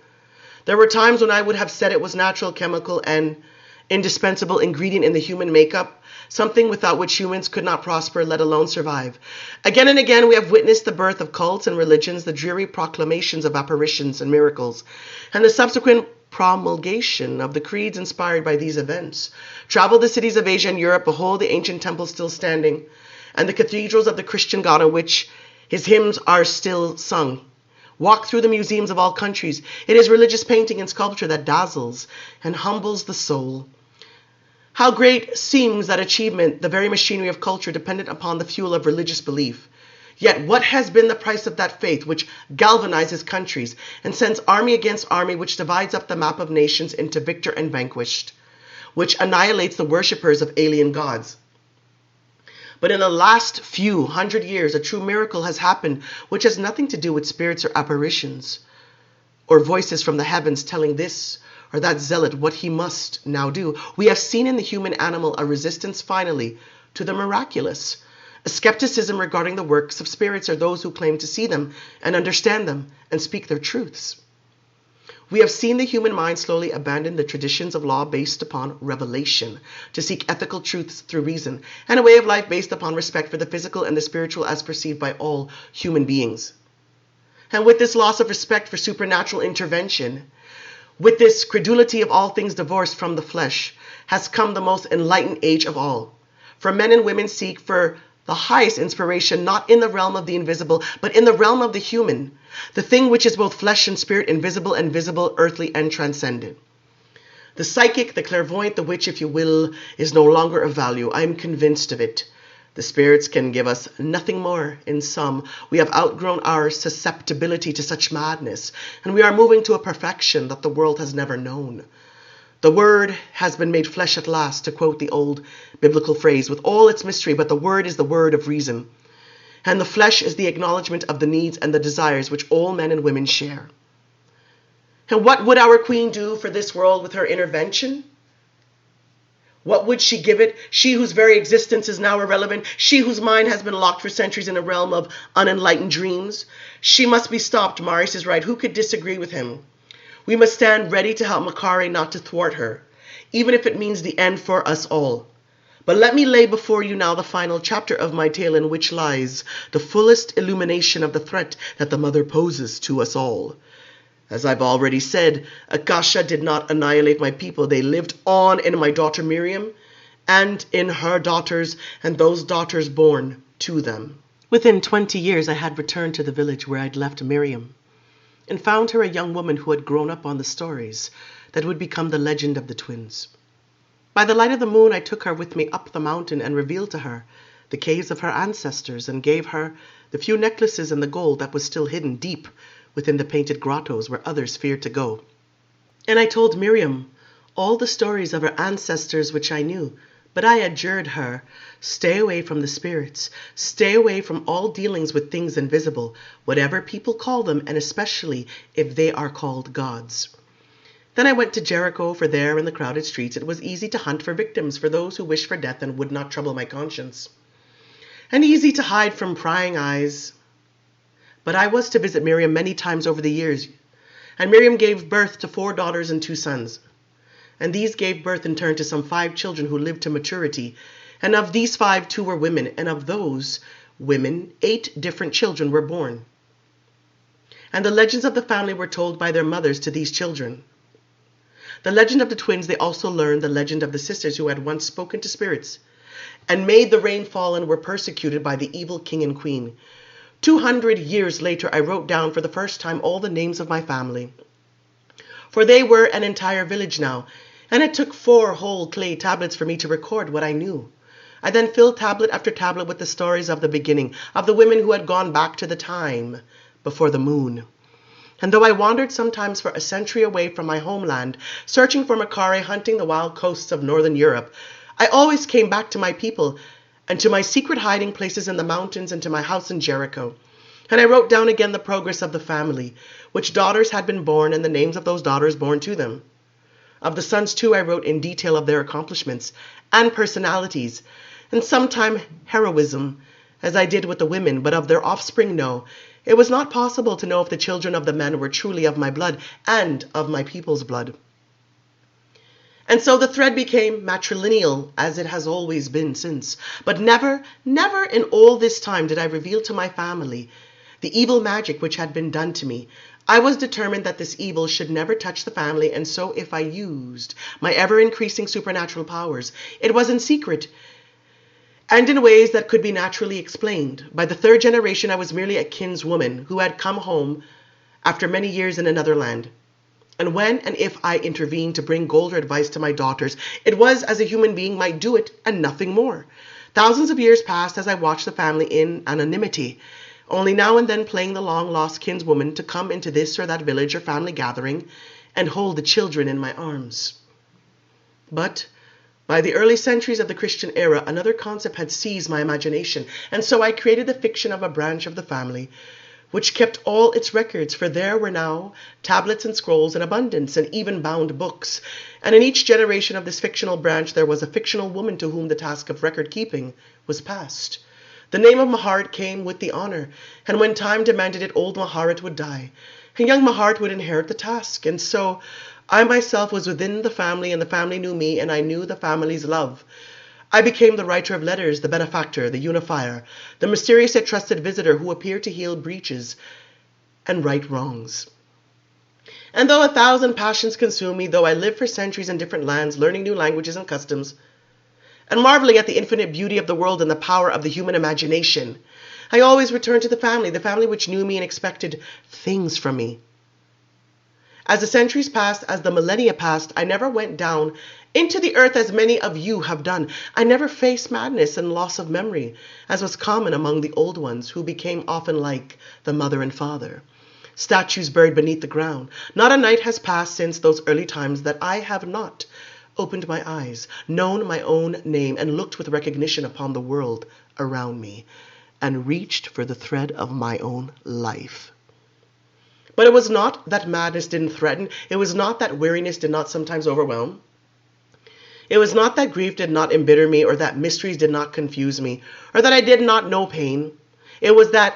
There were times when I would have said it was natural, chemical, and indispensable ingredient in the human makeup, something without which humans could not prosper, let alone survive. Again and again, we have witnessed the birth of cults and religions, the dreary proclamations of apparitions and miracles, and the subsequent promulgation of the creeds inspired by these events. Travel the cities of Asia and Europe, behold the ancient temples still standing, and the cathedrals of the Christian God in which his hymns are still sung. Walk through the museums of all countries. It is religious painting and sculpture that dazzles and humbles the soul. How great seems that achievement, the very machinery of culture dependent upon the fuel of religious belief. Yet what has been the price of that faith which galvanizes countries and sends army against army, which divides up the map of nations into victor and vanquished, which annihilates the worshippers of alien gods? But in the last few hundred years, a true miracle has happened, which has nothing to do with spirits or apparitions, or voices from the heavens telling this or that zealot what he must now do. We have seen in the human animal a resistance, finally, to the miraculous, a skepticism regarding the works of spirits or those who claim to see them and understand them and speak their truths. We have seen the human mind slowly abandon the traditions of law based upon revelation to seek ethical truths through reason, and a way of life based upon respect for the physical and the spiritual as perceived by all human beings. And with this loss of respect for supernatural intervention, with this credulity of all things divorced from the flesh, has come the most enlightened age of all. For men and women seek for the highest inspiration, not in the realm of the invisible, but in the realm of the human, the thing which is both flesh and spirit, invisible and visible, earthly and transcendent. The psychic, the clairvoyant, the witch, if you will, is no longer of value. I am convinced of it. The spirits can give us nothing more. In sum, we have outgrown our susceptibility to such madness, and we are moving to a perfection that the world has never known. The Word has been made flesh at last, to quote the old biblical phrase, with all its mystery, but the Word is the word of reason. And the flesh is the acknowledgement of the needs and the desires which all men and women share. And what would our Queen do for this world with her intervention? What would she give it? She whose very existence is now irrelevant. She whose mind has been locked for centuries in a realm of unenlightened dreams. She must be stopped. Marius is right. Who could disagree with him? We must stand ready to help Maharet, not to thwart her, even if it means the end for us all. But let me lay before you now the final chapter of my tale, in which lies the fullest illumination of the threat that the mother poses to us all. As I've already said, Akasha did not annihilate my people. They lived on in my daughter Miriam and in her daughters and those daughters born to them. Within 20 years, I had returned to the village where I'd left Miriam, and found her a young woman who had grown up on the stories that would become the legend of the twins. By the light of the moon, I took her with me up the mountain and revealed to her the caves of her ancestors, and gave her the few necklaces and the gold that was still hidden deep within the painted grottos where others feared to go. And I told Miriam all the stories of her ancestors which I knew, but I adjured her, stay away from the spirits, stay away from all dealings with things invisible, whatever people call them, and especially if they are called gods. Then I went to Jericho, for there in the crowded streets it was easy to hunt for victims, for those who wished for death and would not trouble my conscience, and easy to hide from prying eyes. But I was to visit Miriam many times over the years, and Miriam gave birth to 4 daughters and 2 sons. And these gave birth in turn to some 5 children who lived to maturity. And of these 5, 2 were women, and of those women, 8 different children were born. And the legends of the family were told by their mothers to these children. The legend of the twins, they also learned the legend of the sisters who had once spoken to spirits, and made the rain fall and were persecuted by the evil king and queen. 200 years later, I wrote down for the first time all the names of my family, for they were an entire village now, and it took 4 whole clay tablets for me to record what I knew. I then filled tablet after tablet with the stories of the beginning, of the women who had gone back to the time before the moon. And though I wandered sometimes for a century away from my homeland, searching for Maharet, hunting the wild coasts of northern Europe, I always came back to my people, and to my secret hiding places in the mountains, and to my house in Jericho. And I wrote down again the progress of the family, which daughters had been born, and the names of those daughters born to them. Of the sons, too, I wrote in detail of their accomplishments and personalities, and sometime heroism, as I did with the women, but of their offspring, no. It was not possible to know if the children of the men were truly of my blood and of my people's blood. And so the thread became matrilineal, as it has always been since. But never, never in all this time did I reveal to my family the evil magic which had been done to me. I was determined that this evil should never touch the family, and so if I used my ever-increasing supernatural powers, it was in secret, and in ways that could be naturally explained. By the third generation, I was merely a kinswoman who had come home after many years in another land. And when and if I intervened to bring gold or advice to my daughters, it was as a human being might do it, and nothing more. Thousands of years passed as I watched the family in anonymity, only now and then playing the long-lost kinswoman to come into this or that village or family gathering and hold the children in my arms. But by the early centuries of the Christian era, another concept had seized my imagination, and so I created the fiction of a branch of the family, which kept all its records, for there were now tablets and scrolls in abundance, and even bound books. And in each generation of this fictional branch there was a fictional woman to whom the task of record-keeping was passed. The name of Maharet came with the honor, and when time demanded it, old Maharet would die, and young Maharet would inherit the task. And so I myself was within the family, and the family knew me, and I knew the family's love. I became the writer of letters, the benefactor, the unifier, the mysterious yet trusted visitor who appeared to heal breaches and right wrongs. And though 1,000 passions consume me, though I lived for centuries in different lands, learning new languages and customs, and marveling at the infinite beauty of the world and the power of the human imagination, I always returned to the family which knew me and expected things from me. As the centuries passed, as the millennia passed, I never went down into the earth as many of you have done. I never faced madness and loss of memory, as was common among the old ones, who became often like the mother and father, statues buried beneath the ground. Not a night has passed since those early times that I have not opened my eyes, known my own name, and looked with recognition upon the world around me, and reached for the thread of my own life. But it was not that madness didn't threaten. It was not that weariness did not sometimes overwhelm. It was not that grief did not embitter me, or that mysteries did not confuse me, or that I did not know pain. It was that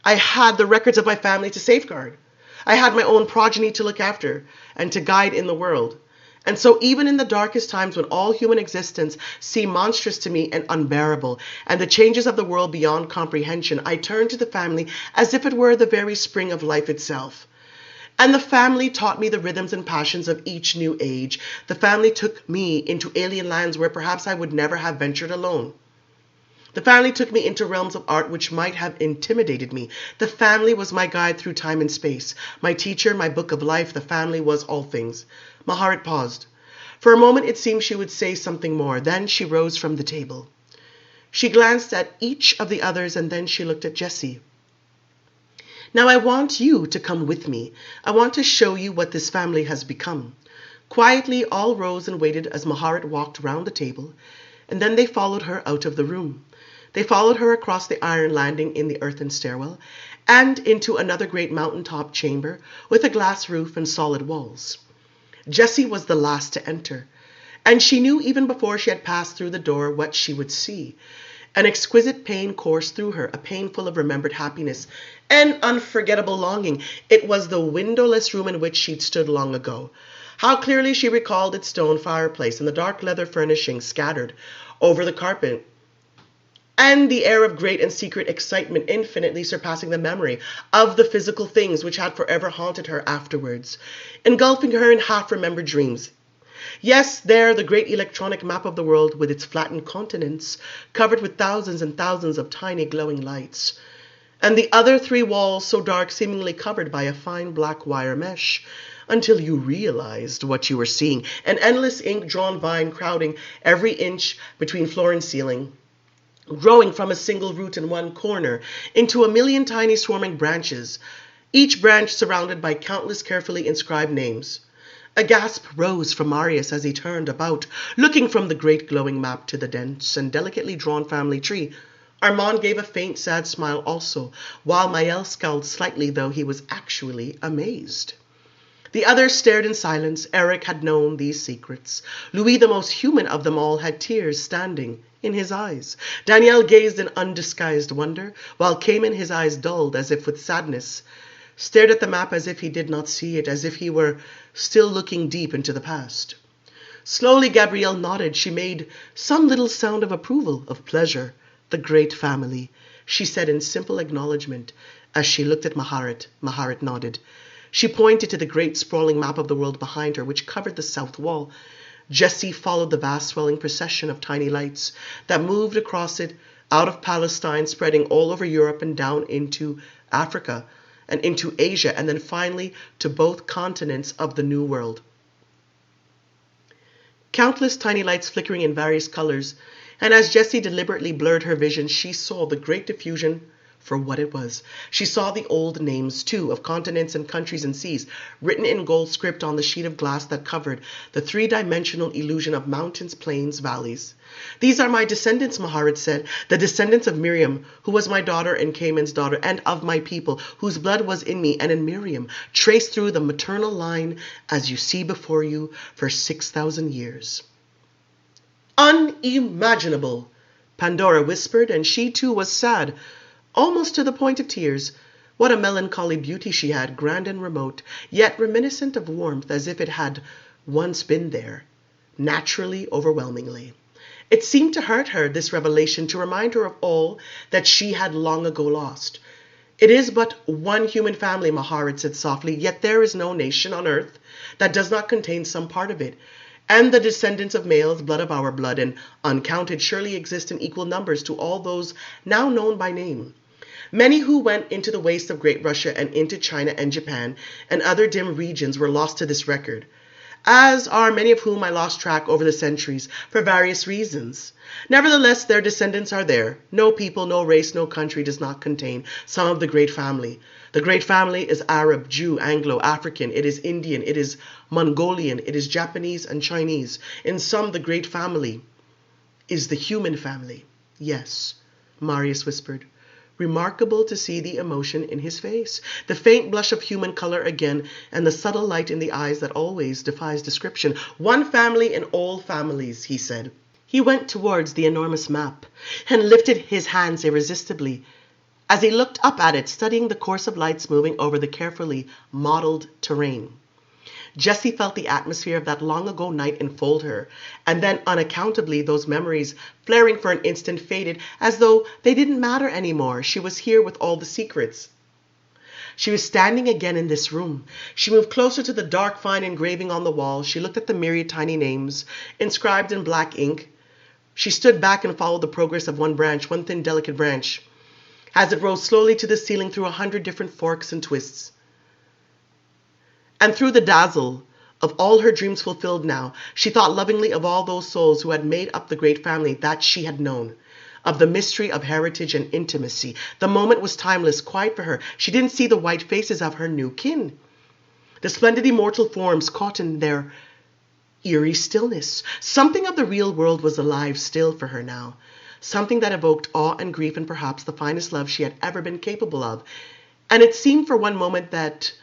I had the records of my family to safeguard. I had my own progeny to look after and to guide in the world. And so even in the darkest times, when all human existence seemed monstrous to me and unbearable, and the changes of the world beyond comprehension, I turned to the family as if it were the very spring of life itself. And the family taught me the rhythms and passions of each new age. The family took me into alien lands where perhaps I would never have ventured alone. The family took me into realms of art which might have intimidated me. The family was my guide through time and space, my teacher, my book of life. The family was all things. Maharet paused. For a moment it seemed she would say something more. Then she rose from the table. She glanced at each of the others, and then she looked at Jessie. Now I want you to come with me. I want to show you what this family has become. Quietly all rose and waited as Maharet walked round the table, and then they followed her out of the room. They followed her across the iron landing in the earthen stairwell, and into another great mountain-top chamber with a glass roof and solid walls. Jessie was the last to enter, and she knew even before she had passed through the door what she would see. An exquisite pain coursed through her, a pain full of remembered happiness, an unforgettable longing. It was the windowless room in which she'd stood long ago. How clearly she recalled its stone fireplace and the dark leather furnishings scattered over the carpet, and the air of great and secret excitement infinitely surpassing the memory of the physical things which had forever haunted her afterwards, engulfing her in half-remembered dreams. Yes, there, the great electronic map of the world with its flattened continents, covered with thousands and thousands of tiny glowing lights, and the other 3 walls so dark seemingly covered by a fine black wire mesh, until you realized what you were seeing, an endless ink-drawn vine crowding every inch between floor and ceiling, growing from a single root in one corner into a million tiny swarming branches, each branch surrounded by countless carefully inscribed names. A gasp rose from Marius as he turned about, looking from the great glowing map to the dense and delicately drawn family tree. Armand gave a faint, sad smile also, while Maël scowled slightly, though he was actually amazed. The others stared in silence. Eric had known these secrets. Louis, the most human of them all, had tears standing in his eyes. Daniel gazed in undisguised wonder, while Khayman, his eyes dulled as if with sadness, stared at the map as if he did not see it, as if he were still looking deep into the past. Slowly Gabrielle nodded. She made some little sound of approval, of pleasure. The great family, she said in simple acknowledgement. As she looked at Maharet, Maharet nodded. She pointed to the great sprawling map of the world behind her, which covered the south wall. Jessie followed the vast swelling procession of tiny lights that moved across it, out of Palestine, spreading all over Europe and down into Africa and into Asia, and then finally to both continents of the New World. Countless tiny lights flickering in various colors, and as Jessie deliberately blurred her vision, she saw the great diffusion for what it was. She saw the old names, too, of continents and countries and seas, written in gold script on the sheet of glass that covered the three-dimensional illusion of mountains, plains, valleys. These are my descendants, Maharet said, the descendants of Miriam, who was my daughter and Khayman's daughter, and of my people, whose blood was in me and in Miriam, traced through the maternal line as you see before you for 6,000 years. Unimaginable, Pandora whispered, and she too was sad, almost to the point of tears. What a melancholy beauty she had, grand and remote, yet reminiscent of warmth, as if it had once been there, naturally, overwhelmingly. It seemed to hurt her, this revelation, to remind her of all that she had long ago lost. It is but one human family, Maharet said softly, yet there is no nation on earth that does not contain some part of it. And the descendants of males, blood of our blood, and uncounted, surely exist in equal numbers to all those now known by name. Many who went into the waste of Great Russia and into China and Japan and other dim regions were lost to this record, as are many of whom I lost track over the centuries for various reasons. Nevertheless, their descendants are there. No people, no race, no country does not contain some of the great family. The great family is Arab, Jew, Anglo, African, it is Indian, it is Mongolian, it is Japanese and Chinese. In some, the great family is the human family. Yes, Marius whispered. Remarkable to see the emotion in his face, the faint blush of human color again, and the subtle light in the eyes that always defies description. One family in all families, he said. He went towards the enormous map and lifted his hands irresistibly as he looked up at it, studying the course of lights moving over the carefully modeled terrain. Jessie felt the atmosphere of that long-ago night enfold her, and then unaccountably those memories, flaring for an instant, faded as though they didn't matter anymore. She was here with all the secrets. She was standing again in this room. She moved closer to the dark, fine engraving on the wall. She looked at the myriad tiny names, inscribed in black ink. She stood back and followed the progress of one branch, one thin, delicate branch, as it rose slowly to the ceiling through 100 different forks and twists. And through the dazzle of all her dreams fulfilled now, she thought lovingly of all those souls who had made up the great family that she had known, of the mystery of heritage and intimacy. The moment was timeless, quiet for her. She didn't see the white faces of her new kin, the splendid immortal forms caught in their eerie stillness. Something of the real world was alive still for her now, something that evoked awe and grief and perhaps the finest love she had ever been capable of. And it seemed for one moment that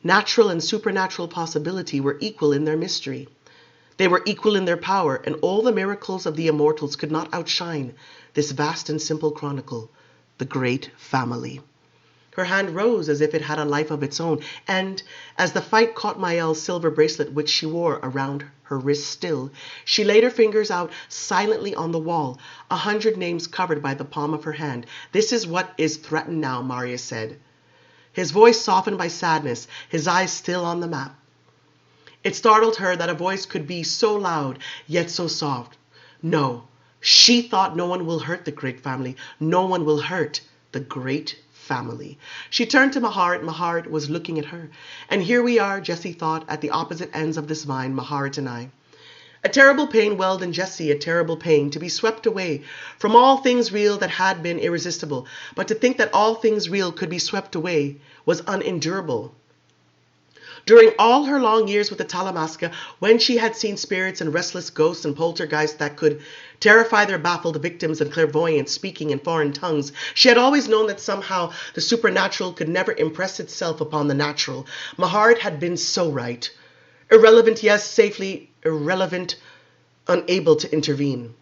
natural and supernatural possibility were equal in their mystery. They were equal in their power, and all the miracles of the immortals could not outshine this vast and simple chronicle, the great family. Her hand rose as if it had a life of its own, and as the fight caught Mael's silver bracelet, which she wore around her wrist still, she laid her fingers out silently on the wall, 100 names covered by the palm of her hand. This is what is threatened now, Marius said, his voice softened by sadness, his eyes still on the map. It startled her that a voice could be so loud, yet so soft. No, she thought no one will hurt the great family. No one will hurt the great family. She turned to Maharet. Maharet was looking at her. And here we are, Jessie thought, at the opposite ends of this vine, Maharet and I. A terrible pain welled in Jessie, a terrible pain to be swept away from all things real that had been irresistible. But to think that all things real could be swept away was unendurable. During all her long years with the Talamasca, when she had seen spirits and restless ghosts and poltergeists that could terrify their baffled victims and clairvoyants speaking in foreign tongues, she had always known that somehow the supernatural could never impress itself upon the natural. Maharet had been so right. Irrelevant, yes, safely irrelevant, unable to intervene.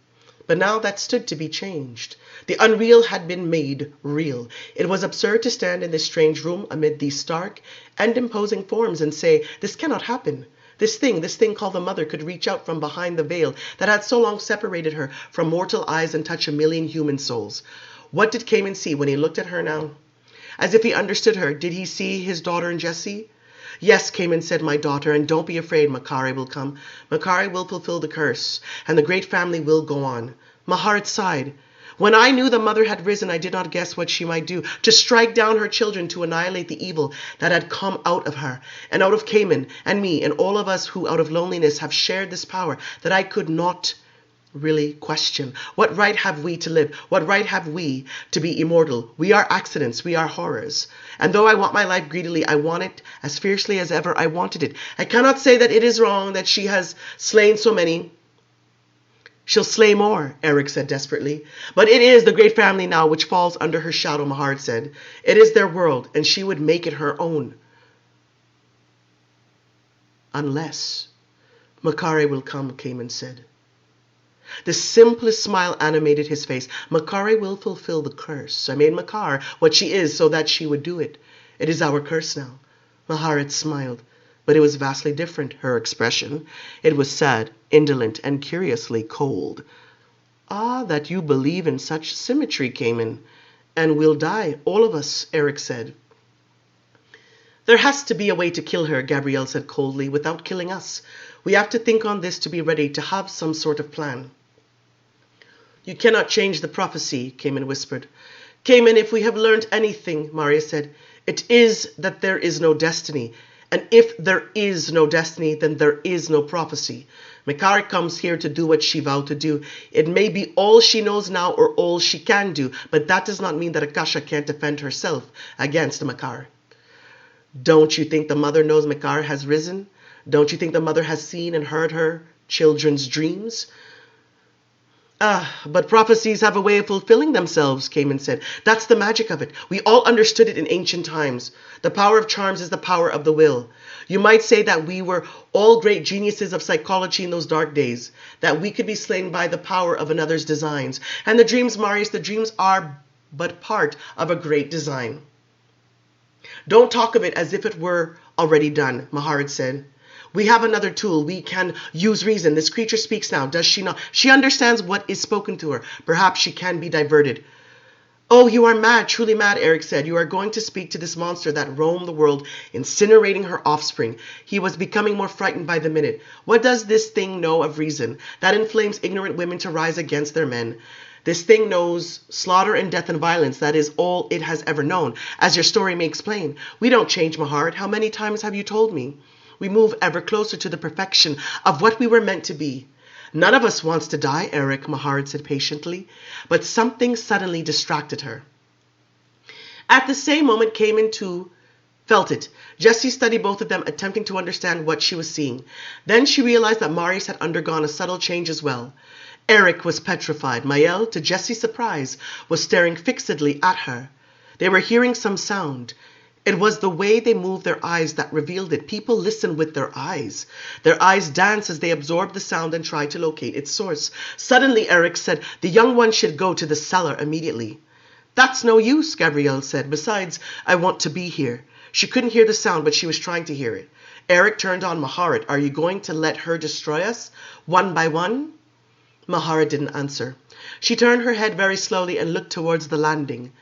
But now that stood to be changed. The unreal had been made real. It was absurd to stand in this strange room amid these stark and imposing forms and say, this cannot happen. This thing called the mother could reach out from behind the veil that had so long separated her from mortal eyes and touch a million human souls. What did Khayman see when he looked at her now? As if he understood her, did he see his daughter and Jessie? Yes, Khayman said, my daughter, and don't be afraid, Maharet will come. Maharet will fulfill the curse, and the great family will go on. Maharet sighed. When I knew the mother had risen, I did not guess what she might do, to strike down her children, to annihilate the evil that had come out of her, and out of Khayman, and me, and all of us who out of loneliness have shared this power that I could not really question. What right have we to live? What right have we to be immortal? We are accidents. We are horrors. And though I want my life greedily, I want it as fiercely as ever I wanted it. I cannot say that it is wrong that she has slain so many. She'll slay more, Eric said desperately. But it is the great family now which falls under her shadow, Maharet said. It is their world, and she would make it her own. Unless Maharet will come, Khayman said. The simplest smile animated his face. Maharet will fulfill the curse. I made Maharet what she is so that she would do it. It is our curse now. Maharet smiled. But it was vastly different, her expression. It was sad, indolent, and curiously cold. Ah, that you believe in such symmetry, Khayman. And we'll die, all of us, Eric said. There has to be a way to kill her, Gabrielle said coldly, without killing us. We have to think on this to be ready to have some sort of plan. You cannot change the prophecy, Khayman whispered. Khayman, if we have learned anything, Maria said, it is that there is no destiny. And if there is no destiny, then there is no prophecy. Maharet comes here to do what she vowed to do. It may be all she knows now or all she can do, but that does not mean that Akasha can't defend herself against Maharet. Don't you think the mother knows Maharet has risen? Don't you think the mother has seen and heard her children's dreams? But prophecies have a way of fulfilling themselves, Khayman said. That's the magic of it. We all understood it in ancient times. The power of charms is the power of the will. You might say that we were all great geniuses of psychology in those dark days, that we could be slain by the power of another's designs. And the dreams, Marius, the dreams are but part of a great design. Don't talk of it as if it were already done, Maharet said. We have another tool. We can use reason. This creature speaks now, does she not? She understands what is spoken to her. Perhaps she can be diverted. Oh, you are mad, truly mad, Eric said. You are going to speak to this monster that roamed the world, incinerating her offspring. He was becoming more frightened by the minute. What does this thing know of reason that inflames ignorant women to rise against their men? This thing knows slaughter and death and violence. That is all it has ever known, as your story may explain. We don't change, Maharet. How many times have you told me? We move ever closer to the perfection of what we were meant to be. None of us wants to die, Eric, Maharet said patiently, but something suddenly distracted her. At the same moment, Khayman too felt it. Jessie studied both of them, attempting to understand what she was seeing. Then she realized that Marius had undergone a subtle change as well. Eric was petrified. Maëlle, to Jessie's surprise, was staring fixedly at her. They were hearing some sound. It was the way they moved their eyes that revealed it. People listen with their eyes. Their eyes dance as they absorb the sound and try to locate its source. Suddenly, Eric said, the young one should go to the cellar immediately. That's no use, Gabrielle said. Besides, I want to be here. She couldn't hear the sound, but she was trying to hear it. Eric turned on Maharet. Are you going to let her destroy us, one by one? Maharet didn't answer. She turned her head very slowly and looked towards the landing.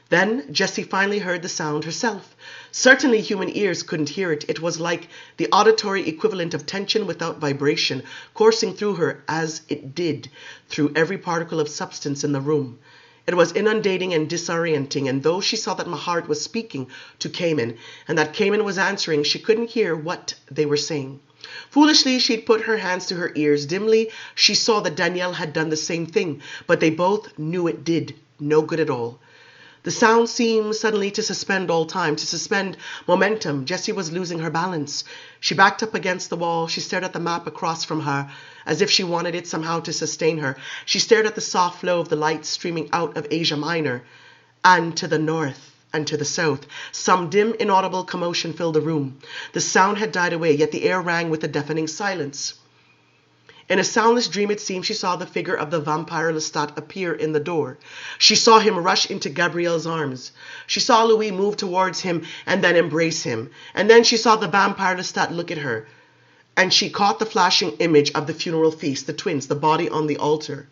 Then Jessie finally heard the sound herself. Certainly human ears couldn't hear it. It was like the auditory equivalent of tension without vibration, coursing through her as it did through every particle of substance in the room. It was inundating and disorienting, and though she saw that Maharet was speaking to Khayman, and that Khayman was answering, she couldn't hear what they were saying. Foolishly, she'd put her hands to her ears. Dimly, she saw that Danielle had done the same thing, but they both knew it did no good at all. The sound seemed suddenly to suspend all time, to suspend momentum. Jessie was losing her balance. She backed up against the wall. She stared at the map across from her, as if she wanted it somehow to sustain her. She stared at the soft flow of the light streaming out of Asia Minor, and to the north, and to the south. Some dim, inaudible commotion filled the room. The sound had died away, yet the air rang with a deafening silence. In a soundless dream, it seemed, she saw the figure of the vampire Lestat appear in the door. She saw him rush into Gabrielle's arms. She saw Louis move towards him and then embrace him. And then she saw the vampire Lestat look at her. And she caught the flashing image of the funeral feast, the twins, the body on the altar.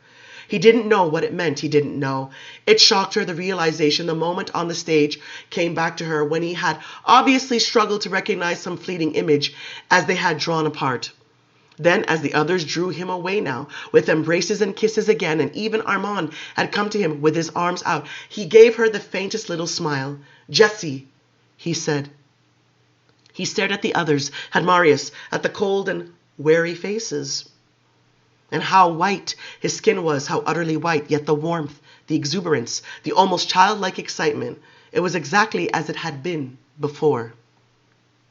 He didn't know what it meant. He didn't know. It shocked her, the realization. The moment on the stage came back to her when he had obviously struggled to recognize some fleeting image as they had drawn apart. Then, as the others drew him away now, with embraces and kisses again, and even Armand had come to him with his arms out, he gave her the faintest little smile. "Jessie," he said. He stared at the others, at Marius, at the cold and wary faces. And how white his skin was, how utterly white, yet the warmth, the exuberance, the almost childlike excitement, it was exactly as it had been before.